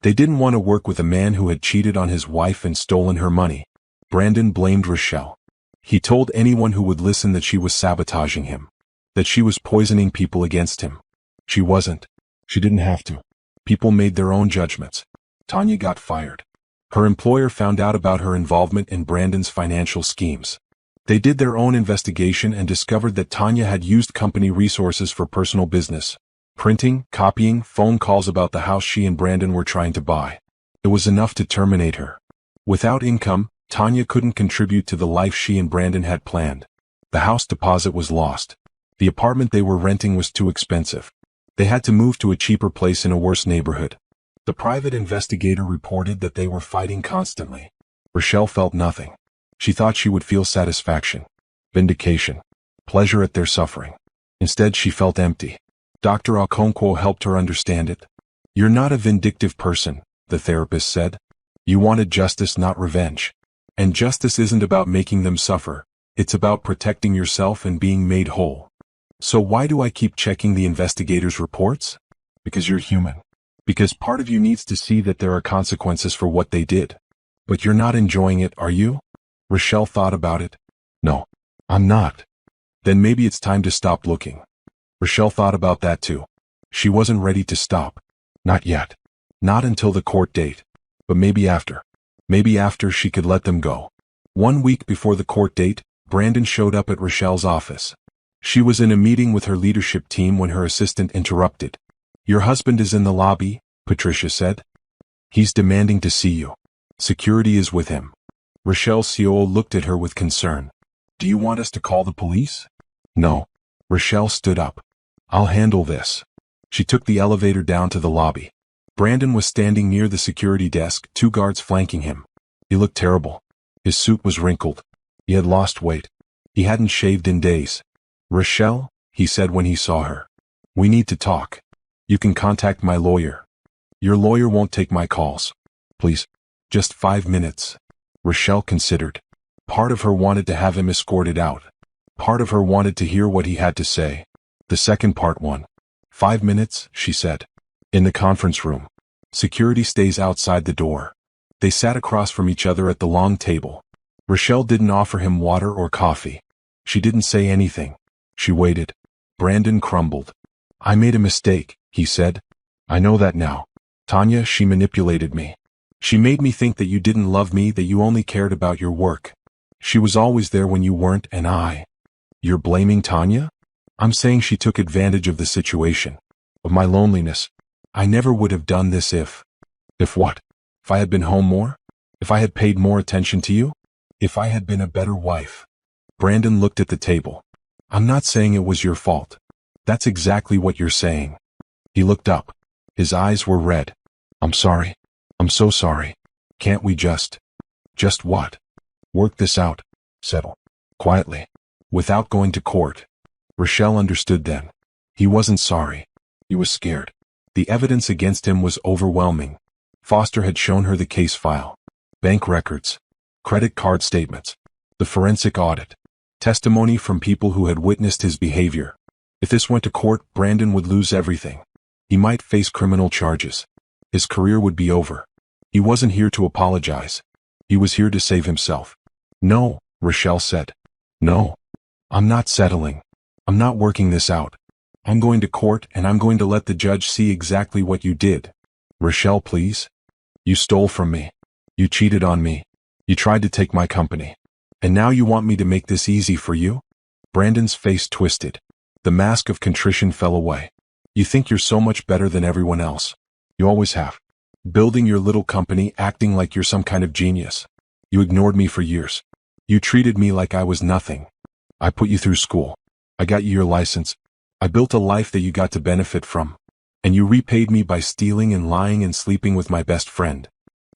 They didn't want to work with a man who had cheated on his wife and stolen her money. Brandon blamed Rochelle. He told anyone who would listen that she was sabotaging him. That she was poisoning people against him. She wasn't. She didn't have to. People made their own judgments. Tanya got fired. Her employer found out about her involvement in Brandon's financial schemes. They did their own investigation and discovered that Tanya had used company resources for personal business. Printing, copying, phone calls about the house she and Brandon were trying to buy. It was enough to terminate her. Without income, Tanya couldn't contribute to the life she and Brandon had planned. The house deposit was lost. The apartment they were renting was too expensive. They had to move to a cheaper place in a worse neighborhood. The private investigator reported that they were fighting constantly. Rochelle felt nothing. She thought she would feel satisfaction, vindication, pleasure at their suffering. Instead, she felt empty. Dr. Okonkwo helped her understand it. "You're not a vindictive person," the therapist said. "You wanted justice, not revenge. And justice isn't about making them suffer. It's about protecting yourself and being made whole. So why do I keep checking the investigators' reports? Because you're human. Because part of you needs to see that there are consequences for what they did. But you're not enjoying it, are you?" Rochelle thought about it. "No, I'm not." "Then maybe it's time to stop looking." Rochelle thought about that too. She wasn't ready to stop. Not yet. Not until the court date. But maybe after. Maybe after she could let them go. 1 week before the court date, Brandon showed up at Rochelle's office. She was in a meeting with her leadership team when her assistant interrupted. "Your husband is in the lobby," Patricia said. "He's demanding to see you. Security is with him." Rochelle Seol looked at her with concern. "Do you want us to call the police?" "No." Rochelle stood up. "I'll handle this." She took the elevator down to the lobby. Brandon was standing near the security desk, 2 guards flanking him. He looked terrible. His suit was wrinkled. He had lost weight. He hadn't shaved in days. "Rochelle," he said when he saw her. "We need to talk. You can contact my lawyer." "Your lawyer won't take my calls." "Please. Just 5 minutes." Rochelle considered. Part of her wanted to have him escorted out. Part of her wanted to hear what he had to say. The second part won. 5 minutes, she said. In the conference room. Security stays outside the door. They sat across from each other at the long table. Rochelle didn't offer him water or coffee. She didn't say anything. She waited. Brandon crumbled. "I made a mistake," he said. "I know that now. Tanya, she manipulated me. She made me think that you didn't love me, that you only cared about your work. She was always there when you weren't, and I." "You're blaming Tanya?" "I'm saying she took advantage of the situation. Of my loneliness. I never would have done this if..." "If what? If I had been home more? If I had paid more attention to you? If I had been a better wife?" Brandon looked at the table. "I'm not saying it was your fault. That's exactly what you're saying." He looked up. His eyes were red. "I'm sorry. I'm so sorry. Can't we just..." "Just what?" "Work this out. Settle. Quietly. Without going to court." Rochelle understood then. He wasn't sorry. He was scared. The evidence against him was overwhelming. Foster had shown her the case file. Bank records. Credit card statements. The forensic audit. Testimony from people who had witnessed his behavior. If this went to court, Brandon would lose everything. He might face criminal charges. His career would be over. He wasn't here to apologize. He was here to save himself. "No," Rochelle said. "No. I'm not settling. I'm not working this out. I'm going to court and I'm going to let the judge see exactly what you did." "Rochelle, please. You stole from me. You cheated on me. You tried to take my company. And now you want me to make this easy for you?" Brandon's face twisted. The mask of contrition fell away. "You think you're so much better than everyone else. You always have. Building your little company, acting like you're some kind of genius. You ignored me for years. You treated me like I was nothing. I put you through school. I got you your license. I built a life that you got to benefit from. And you repaid me by stealing and lying and sleeping with my best friend.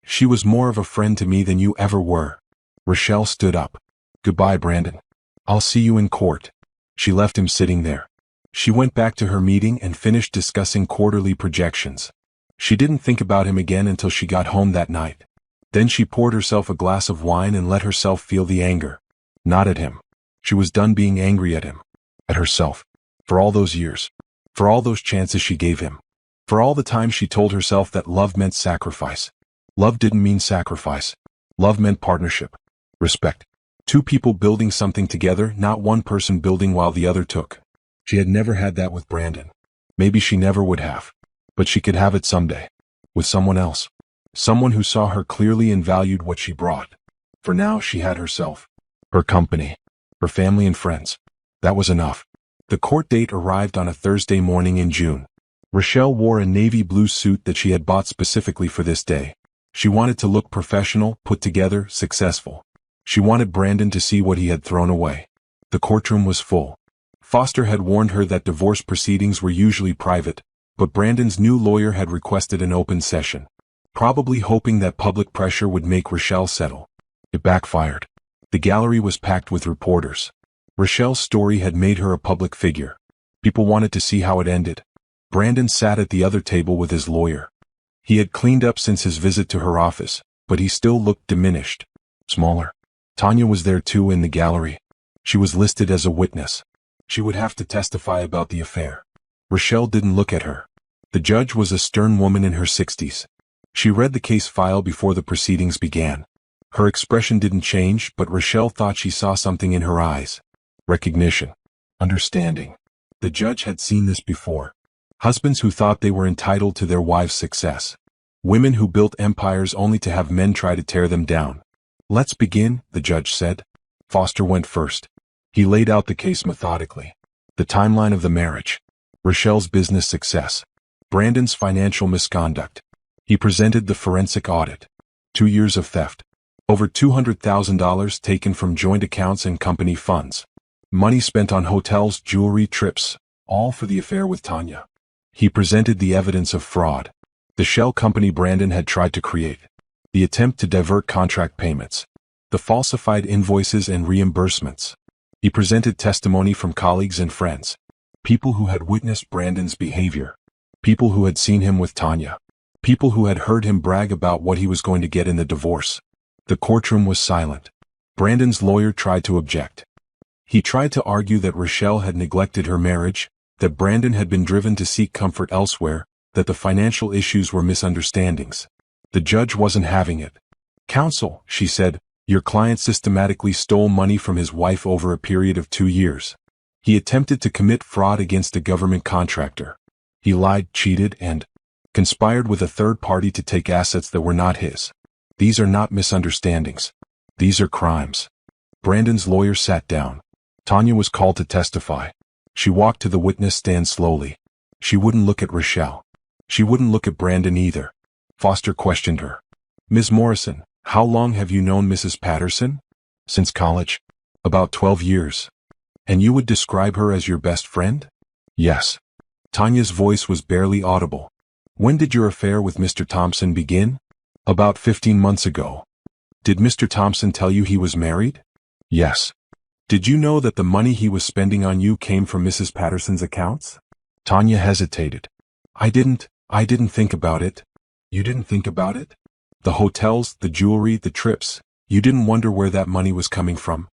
She was more of a friend to me than you ever were." Rochelle stood up. "Goodbye, Brandon. I'll see you in court." She left him sitting there. She went back to her meeting and finished discussing quarterly projections. She didn't think about him again until she got home that night. Then she poured herself a glass of wine and let herself feel the anger. Not at him. She was done being angry at him. At herself. For all those years. For all those chances she gave him. For all the time she told herself that love meant sacrifice. Love didn't mean sacrifice. Love meant partnership. Respect. 2 people building something together, not one person building while the other took. She had never had that with Brandon. Maybe she never would have. But she could have it someday. With someone else. Someone who saw her clearly and valued what she brought. For now she had herself. Her company. Her family and friends. That was enough. The court date arrived on a Thursday morning in June. Rochelle wore a navy blue suit that she had bought specifically for this day. She wanted to look professional, put together, successful. She wanted Brandon to see what he had thrown away. The courtroom was full. Foster had warned her that divorce proceedings were usually private, but Brandon's new lawyer had requested an open session, probably hoping that public pressure would make Rochelle settle. It backfired. The gallery was packed with reporters. Rochelle's story had made her a public figure. People wanted to see how it ended. Brandon sat at the other table with his lawyer. He had cleaned up since his visit to her office, but he still looked diminished. Smaller. Tanya was there too in the gallery. She was listed as a witness. She would have to testify about the affair. Rochelle didn't look at her. The judge was a stern woman in her 60s. She read the case file before the proceedings began. Her expression didn't change, but Rochelle thought she saw something in her eyes. Recognition. Understanding. The judge had seen this before. Husbands who thought they were entitled to their wives' success. Women who built empires only to have men try to tear them down. "Let's begin," the judge said. Foster went first. He laid out the case methodically. The timeline of the marriage. Rochelle's business success. Brandon's financial misconduct. He presented the forensic audit. 2 years of theft. Over $200,000 taken from joint accounts and company funds. Money spent on hotels, jewelry, trips, all for the affair with Tanya. He presented the evidence of fraud. The shell company Brandon had tried to create. The attempt to divert contract payments. The falsified invoices and reimbursements. He presented testimony from colleagues and friends. People who had witnessed Brandon's behavior. People who had seen him with Tanya. People who had heard him brag about what he was going to get in the divorce. The courtroom was silent. Brandon's lawyer tried to object. He tried to argue that Rochelle had neglected her marriage, that Brandon had been driven to seek comfort elsewhere, that the financial issues were misunderstandings. The judge wasn't having it. "Counsel," she said, "your client systematically stole money from his wife over a period of 2 years. He attempted to commit fraud against a government contractor. He lied, cheated, and conspired with a third party to take assets that were not his. These are not misunderstandings. These are crimes." Brandon's lawyer sat down. Tanya was called to testify. She walked to the witness stand slowly. She wouldn't look at Rochelle. She wouldn't look at Brandon either. Foster questioned her. "Ms. Morrison, how long have you known Mrs. Patterson?" "Since college." "About 12 years. And you would describe her as your best friend?" "Yes." Tanya's voice was barely audible. "When did your affair with Mr. Thompson begin?" "About 15 months ago." "Did Mr. Thompson tell you he was married?" "Yes." "Did you know that the money he was spending on you came from Mrs. Patterson's accounts?" Tanya hesitated. I didn't think about it." "You didn't think about it? The hotels, the jewelry, the trips. You didn't wonder where that money was coming from?"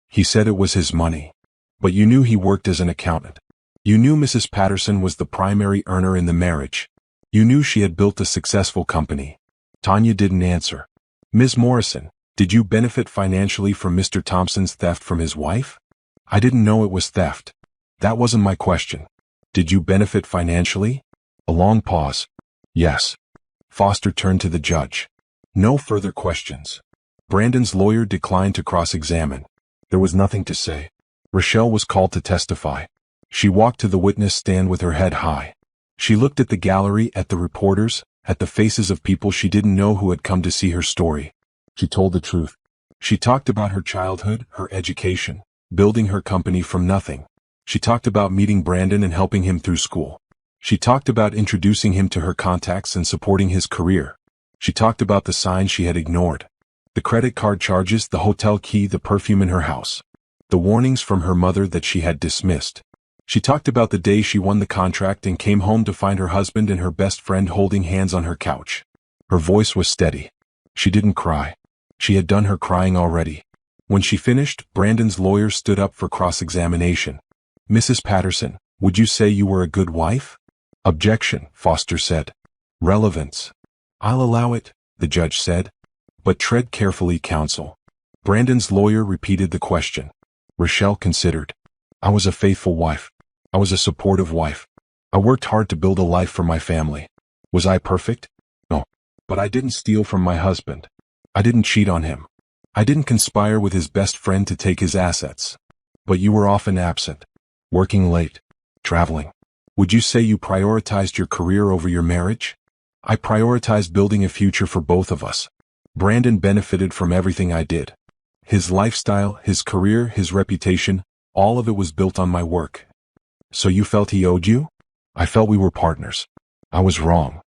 "He said it was his money. But you knew he worked as an accountant. You knew Mrs. Patterson was the primary earner in the marriage. You knew she had built a successful company." Tanya didn't answer. "Ms. Morrison, did you benefit financially from Mr. Thompson's theft from his wife?" "I didn't know it was theft. That wasn't my question. Did you benefit financially?" A long pause. "Yes." Foster turned to the judge. No further questions. Brandon's lawyer declined to cross-examine. There was nothing to say. Rochelle was called to testify. She walked to the witness stand with her head high. She looked at the gallery, at the reporters, at the faces of people she didn't know who had come to see her story. She told the truth. She talked about her childhood, her education, building her company from nothing. She talked about meeting Brandon and helping him through school. She talked about introducing him to her contacts and supporting his career. She talked about the signs she had ignored. The credit card charges, the hotel key, the perfume in her house. The warnings from her mother that she had dismissed. She talked about the day she won the contract and came home to find her husband and her best friend holding hands on her couch. Her voice was steady. She didn't cry. She had done her crying already. When she finished, Brandon's lawyer stood up for cross-examination. "Mrs. Patterson, would you say you were a good wife?" "Objection," Foster said. "Relevance." "I'll allow it," the judge said. "But tread carefully, counsel." Brandon's lawyer repeated the question. Rochelle considered. "I was a faithful wife. I was a supportive wife. I worked hard to build a life for my family. Was I perfect? No. But I didn't steal from my husband. I didn't cheat on him. I didn't conspire with his best friend to take his assets. But you were often absent. Working late. Traveling. Would you say you prioritized your career over your marriage?" "I prioritized building a future for both of us. Brandon benefited from everything I did. His lifestyle, his career, his reputation, all of it was built on my work." "So you felt he owed you?" "I felt we were partners. I was wrong."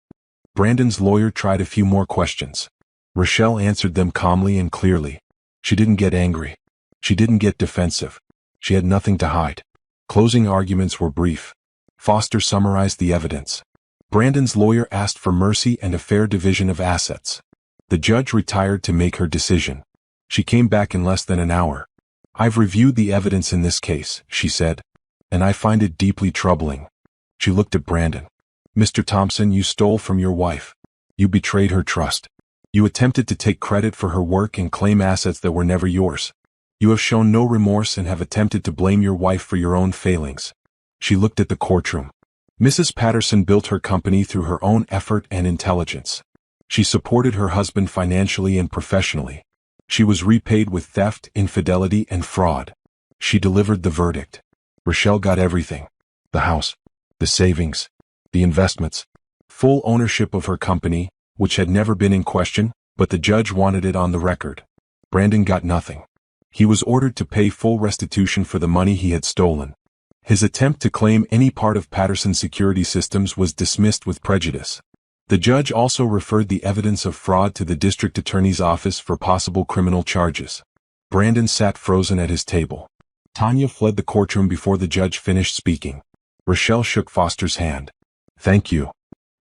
Brandon's lawyer tried a few more questions. Rochelle answered them calmly and clearly. She didn't get angry. She didn't get defensive. She had nothing to hide. Closing arguments were brief. Foster summarized the evidence. Brandon's lawyer asked for mercy and a fair division of assets. The judge retired to make her decision. She came back in less than an hour. "I've reviewed the evidence in this case," she said, "and I find it deeply troubling." She looked at Brandon. "Mr. Thompson, you stole from your wife. You betrayed her trust. You attempted to take credit for her work and claim assets that were never yours. You have shown no remorse and have attempted to blame your wife for your own failings." She looked at the courtroom. Mrs. Patterson built her company through her own effort and intelligence. She supported her husband financially and professionally. She was repaid with theft, infidelity, and fraud. She delivered the verdict. Rochelle got everything. The house, the savings, the investments, full ownership of her company, which had never been in question, but the judge wanted it on the record. Brandon got nothing. He was ordered to pay full restitution for the money he had stolen. His attempt to claim any part of Patterson's security systems was dismissed with prejudice. The judge also referred the evidence of fraud to the district attorney's office for possible criminal charges. Brandon sat frozen at his table. Tanya fled the courtroom before the judge finished speaking. Rochelle shook Foster's hand. "Thank you."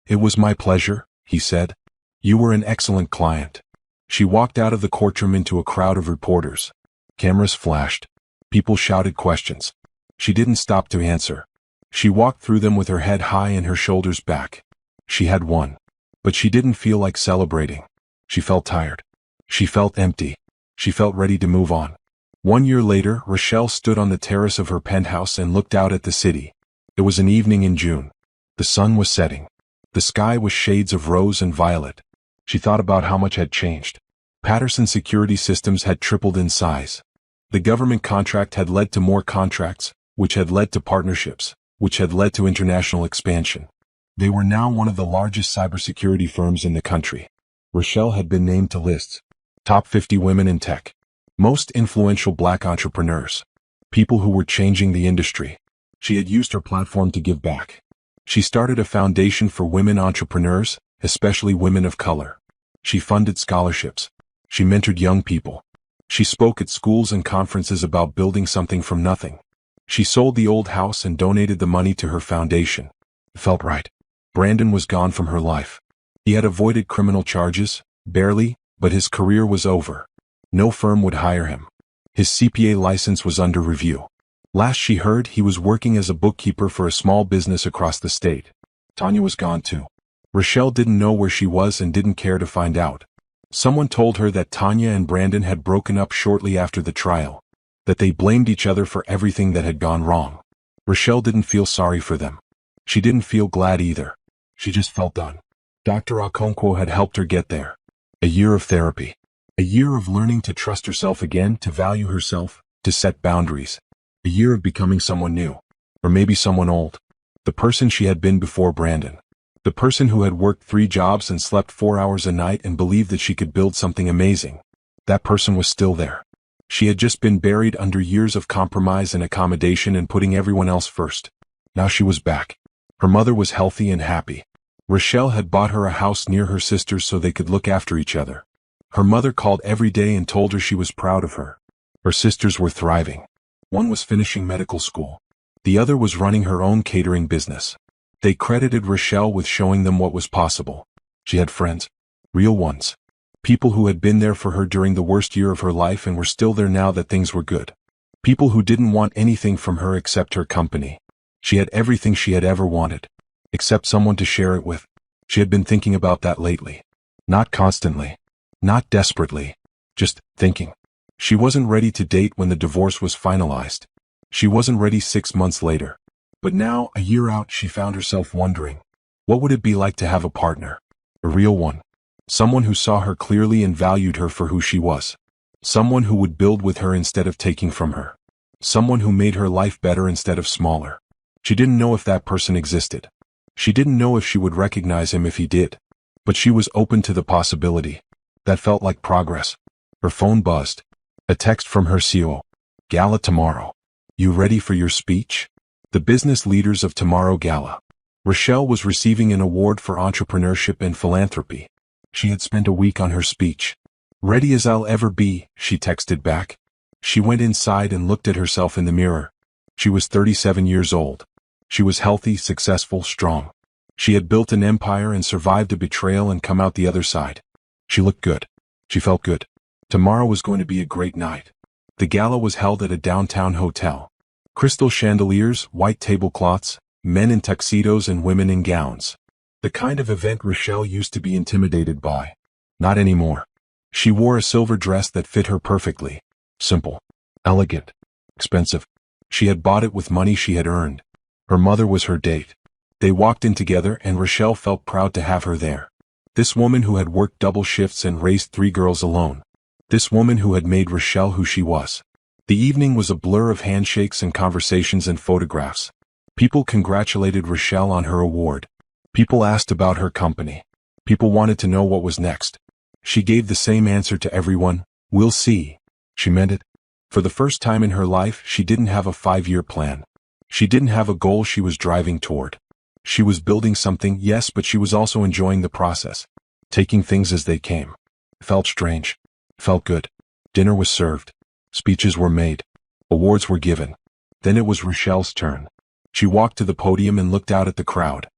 "It was my pleasure," he said. "You were an excellent client." She walked out of the courtroom into a crowd of reporters. Cameras flashed. People shouted questions. She didn't stop to answer. She walked through them with her head high and her shoulders back. She had won. But she didn't feel like celebrating. She felt tired. She felt empty. She felt ready to move on. 1 year later, Rochelle stood on the terrace of her penthouse and looked out at the city. It was an evening in June. The sun was setting. The sky was shades of rose and violet. She thought about how much had changed. Patterson's security systems had tripled in size. The government contract had led to more contracts, which had led to partnerships, which had led to international expansion. They were now one of the largest cybersecurity firms in the country. Rochelle had been named to lists. Top 50 women in tech. Most influential black entrepreneurs. People who were changing the industry. She had used her platform to give back. She started a foundation for women entrepreneurs, especially women of color. She funded scholarships. She mentored young people. She spoke at schools and conferences about building something from nothing. She sold the old house and donated the money to her foundation. It felt right. Brandon was gone from her life. He had avoided criminal charges, barely, but his career was over. No firm would hire him. His CPA license was under review. Last she heard, he was working as a bookkeeper for a small business across the state. Tanya was gone too. Rochelle didn't know where she was and didn't care to find out. Someone told her that Tanya and Brandon had broken up shortly after the trial, that they blamed each other for everything that had gone wrong. Rochelle didn't feel sorry for them. She didn't feel glad either. She just felt done. Dr. Okonkwo had helped her get there. A year of therapy. A year of learning to trust herself again, to value herself, to set boundaries. A year of becoming someone new. Or maybe someone old. The person she had been before Brandon. The person who had worked 3 jobs and slept 4 hours a night and believed that she could build something amazing. That person was still there. She had just been buried under years of compromise and accommodation and putting everyone else first. Now she was back. Her mother was healthy and happy. Rochelle had bought her a house near her sisters so they could look after each other. Her mother called every day and told her she was proud of her. Her sisters were thriving. One was finishing medical school. The other was running her own catering business. They credited Rochelle with showing them what was possible. She had friends. Real ones. People who had been there for her during the worst year of her life and were still there now that things were good. People who didn't want anything from her except her company. She had everything she had ever wanted. Except someone to share it with. She had been thinking about that lately. Not constantly. Not desperately. Just thinking. She wasn't ready to date when the divorce was finalized. She wasn't ready 6 months later. But now, a year out, she found herself wondering, what would it be like to have a partner? A real one. Someone who saw her clearly and valued her for who she was. Someone who would build with her instead of taking from her. Someone who made her life better instead of smaller. She didn't know if that person existed. She didn't know if she would recognize him if he did. But she was open to the possibility. That felt like progress. Her phone buzzed. A text from her CO. Gala tomorrow. You ready for your speech? The business leaders of Tomorrow Gala. Rochelle was receiving an award for entrepreneurship and philanthropy. She had spent a week on her speech. Ready as I'll ever be, she texted back. She went inside and looked at herself in the mirror. She was 37 years old. She was healthy, successful, strong. She had built an empire and survived a betrayal and come out the other side. She looked good. She felt good. Tomorrow was going to be a great night. The gala was held at a downtown hotel. Crystal chandeliers, white tablecloths, men in tuxedos and women in gowns. The kind of event Rochelle used to be intimidated by. Not anymore. She wore a silver dress that fit her perfectly. Simple. Elegant. Expensive. She had bought it with money she had earned. Her mother was her date. They walked in together and Rochelle felt proud to have her there. This woman who had worked double shifts and raised 3 girls alone. This woman who had made Rochelle who she was. The evening was a blur of handshakes and conversations and photographs. People congratulated Rochelle on her award. People asked about her company. People wanted to know what was next. She gave the same answer to everyone, "We'll see." She meant it. For the first time in her life, she didn't have a 5-year plan. She didn't have a goal she was driving toward. She was building something, yes, but she was also enjoying the process. Taking things as they came. Felt strange. Felt good. Dinner was served. Speeches were made. Awards were given. Then it was Rochelle's turn. She walked to the podium and looked out at the crowd.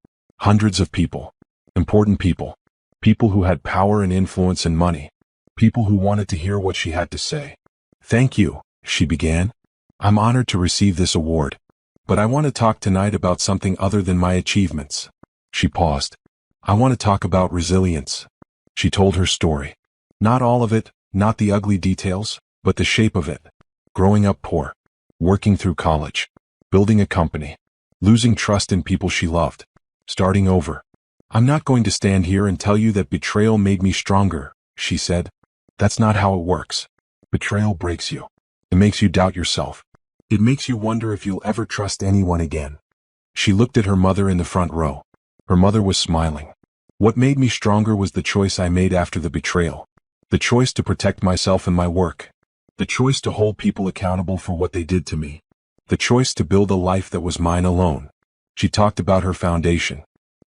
Hundreds of people. Important people. People who had power and influence and money. People who wanted to hear what she had to say. "Thank you," she began. "I'm honored to receive this award. But I want to talk tonight about something other than my achievements." She paused. "I want to talk about resilience." She told her story. Not all of it, not the ugly details, but the shape of it. Growing up poor. Working through college. Building a company. Losing trust in people she loved. Starting over. "I'm not going to stand here and tell you that betrayal made me stronger," she said. "That's not how it works. Betrayal breaks you. It makes you doubt yourself. It makes you wonder if you'll ever trust anyone again." She looked at her mother in the front row. Her mother was smiling. "What made me stronger was the choice I made after the betrayal. The choice to protect myself and my work. The choice to hold people accountable for what they did to me. The choice to build a life that was mine alone." She talked about her foundation.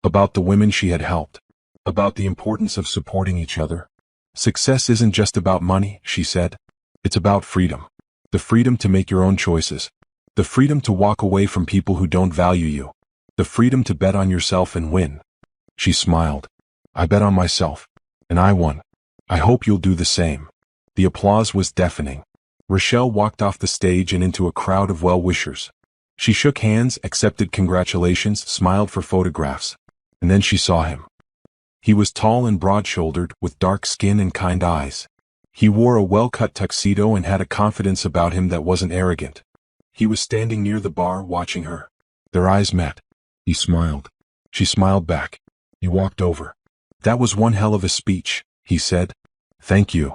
About the women she had helped. About the importance of supporting each other. "Success isn't just about money," she said. "It's about freedom. The freedom to make your own choices. The freedom to walk away from people who don't value you. The freedom to bet on yourself and win." She smiled. "I bet on myself. And I won. I hope you'll do the same." The applause was deafening. Rochelle walked off the stage and into a crowd of well-wishers. She shook hands, accepted congratulations, smiled for photographs. And then she saw him. He was tall and broad-shouldered, with dark skin and kind eyes. He wore a well-cut tuxedo and had a confidence about him that wasn't arrogant. He was standing near the bar watching her. Their eyes met. He smiled. She smiled back. He walked over. "That was one hell of a speech," he said. "Thank you.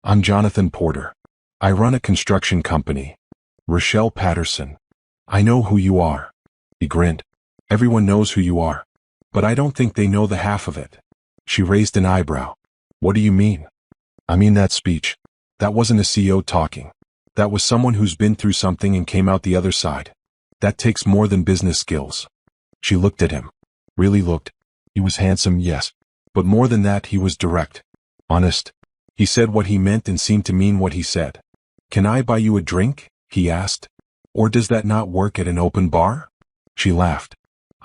I'm Jonathan Porter. I run a construction company. Rochelle Patterson. I know who you are." He grinned. "Everyone knows who you are. But I don't think they know the half of it." She raised an eyebrow. "What do you mean?" "I mean that speech. That wasn't a CEO talking. That was someone who's been through something and came out the other side. That takes more than business skills." She looked at him. Really looked. He was handsome, yes. But more than that, he was direct. Honest. He said what he meant and seemed to mean what he said. "Can I buy you a drink?" he asked. "Or does that not work at an open bar?" She laughed.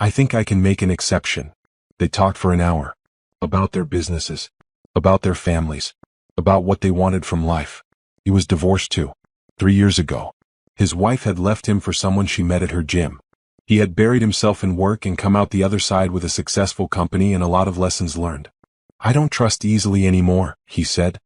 "I think I can make an exception." They talked for an hour. About their businesses. About their families. About what they wanted from life. He was divorced too. 3 years ago. His wife had left him for someone she met at her gym. He had buried himself in work and come out the other side with a successful company and a lot of lessons learned. "I don't trust easily anymore," he said.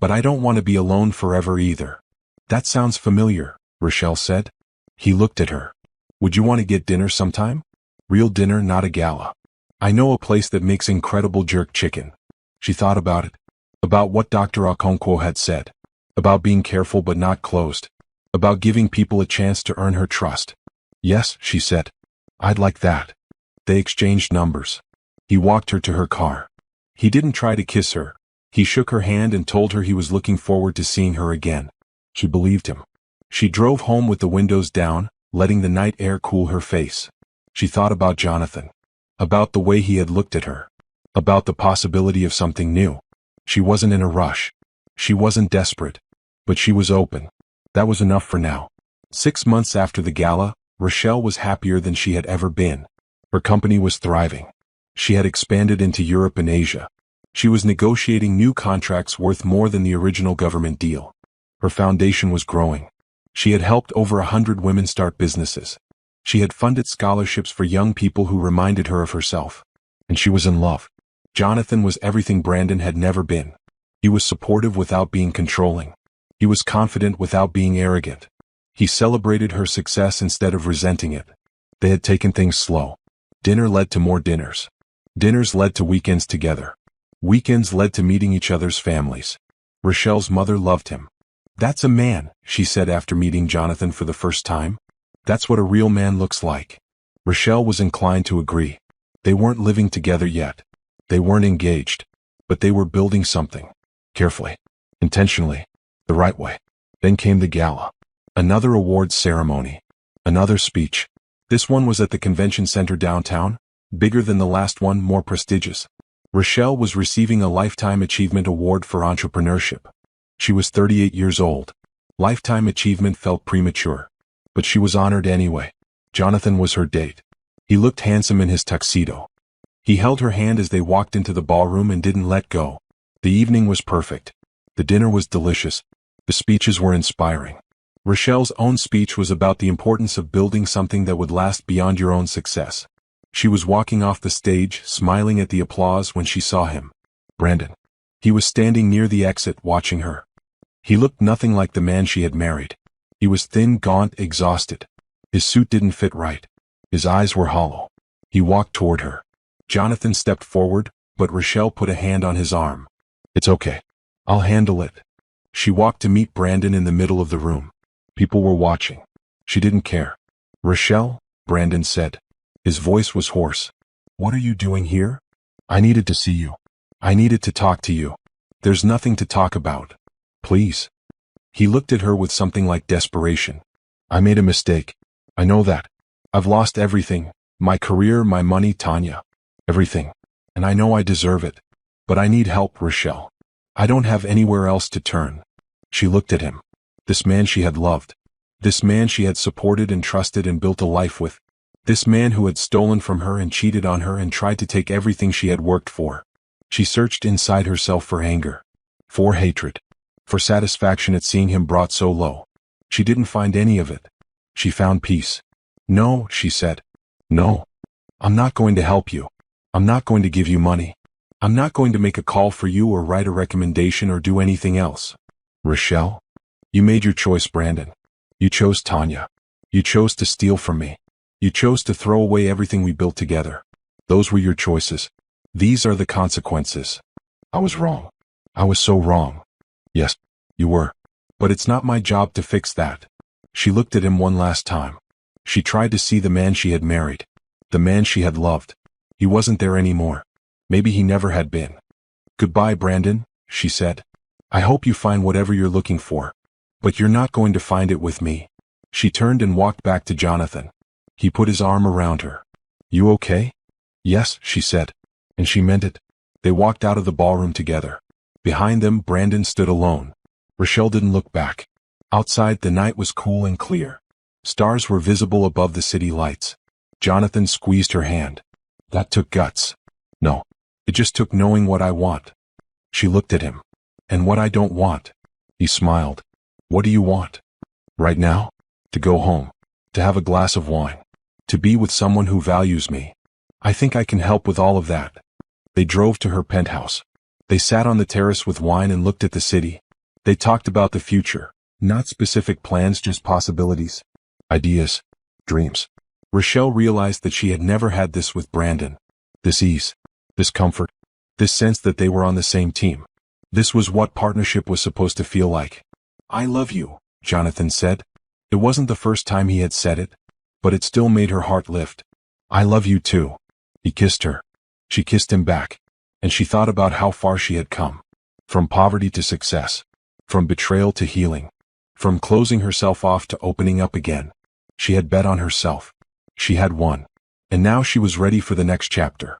"But I don't want to be alone forever either." "That sounds familiar," Rochelle said. He looked at her. "Would you want to get dinner sometime? Real dinner, not a gala. I know a place that makes incredible jerk chicken." She thought about it. About what Dr. Okonkwo had said. About being careful but not closed. About giving people a chance to earn her trust. "Yes," she said. "I'd like that." They exchanged numbers. He walked her to her car. He didn't try to kiss her. He shook her hand and told her he was looking forward to seeing her again. She believed him. She drove home with the windows down, letting the night air cool her face. She thought about Jonathan. About the way he had looked at her. About the possibility of something new. She wasn't in a rush. She wasn't desperate, but she was open. That was enough for now. 6 months after the gala, Rochelle was happier than she had ever been. Her company was thriving. She had expanded into Europe and Asia. She was negotiating new contracts worth more than the original government deal. Her foundation was growing. She had helped over 100 women start businesses. She had funded scholarships for young people who reminded her of herself. And she was in love. Jonathan was everything Brandon had never been. He was supportive without being controlling. He was confident without being arrogant. He celebrated her success instead of resenting it. They had taken things slow. Dinner led to more dinners. Dinners led to weekends together. Weekends led to meeting each other's families. Rochelle's mother loved him. "That's a man," she said after meeting Jonathan for the first time. "That's what a real man looks like." Rochelle was inclined to agree. They weren't living together yet. They weren't engaged. But they were building something. Carefully. Intentionally. The right way. Then came the gala. Another awards ceremony. Another speech. This one was at the convention center downtown. Bigger than the last one, more prestigious. Rochelle was receiving a Lifetime Achievement Award for entrepreneurship. She was 38 years old. Lifetime achievement felt premature. But she was honored anyway. Jonathan was her date. He looked handsome in his tuxedo. He held her hand as they walked into the ballroom and didn't let go. The evening was perfect. The dinner was delicious. The speeches were inspiring. Rochelle's own speech was about the importance of building something that would last beyond your own success. She was walking off the stage, smiling at the applause when she saw him. Brandon. He was standing near the exit, watching her. He looked nothing like the man she had married. He was thin, gaunt, exhausted. His suit didn't fit right. His eyes were hollow. He walked toward her. Jonathan stepped forward, but Rochelle put a hand on his arm. "It's okay. I'll handle it." She walked to meet Brandon in the middle of the room. People were watching. She didn't care. "Rochelle," Brandon said. His voice was hoarse. "What are you doing here?" "I needed to see you. I needed to talk to you." "There's nothing to talk about. Please." He looked at her with something like desperation. "I made a mistake. I know that. I've lost everything. My career, my money, Tanya. Everything. And I know I deserve it. But I need help, Rochelle. I don't have anywhere else to turn." She looked at him. This man she had loved. This man she had supported and trusted and built a life with. This man who had stolen from her and cheated on her and tried to take everything she had worked for. She searched inside herself for anger. For hatred. For satisfaction at seeing him brought so low. She didn't find any of it. She found peace. "No," she said. "No. I'm not going to help you. I'm not going to give you money. I'm not going to make a call for you or write a recommendation or do anything else." "Rochelle? You made your choice, Brandon. You chose Tanya. You chose to steal from me. You chose to throw away everything we built together. Those were your choices. These are the consequences." "I was wrong. I was so wrong." "Yes, you were. But it's not my job to fix that." She looked at him one last time. She tried to see the man she had married. The man she had loved. He wasn't there anymore. Maybe he never had been. "Goodbye, Brandon," she said. "I hope you find whatever you're looking for. But you're not going to find it with me." She turned and walked back to Jonathan. He put his arm around her. "You okay?" "Yes," she said. And she meant it. They walked out of the ballroom together. Behind them, Brandon stood alone. Rochelle didn't look back. Outside, the night was cool and clear. Stars were visible above the city lights. Jonathan squeezed her hand. "That took guts." "No. It just took knowing what I want." She looked at him. "And what I don't want." He smiled. "What do you want?" "Right now? To go home. To have a glass of wine. To be with someone who values me. I think I can help with all of that." They drove to her penthouse. They sat on the terrace with wine and looked at the city. They talked about the future. Not specific plans, just possibilities. Ideas. Dreams. Rochelle realized that she had never had this with Brandon. This ease. This comfort. This sense that they were on the same team. This was what partnership was supposed to feel like. "I love you," Jonathan said. It wasn't the first time he had said it, but it still made her heart lift. "I love you too." He kissed her. She kissed him back. And she thought about how far she had come. From poverty to success. From betrayal to healing. From closing herself off to opening up again. She had bet on herself. She had won. And now she was ready for the next chapter.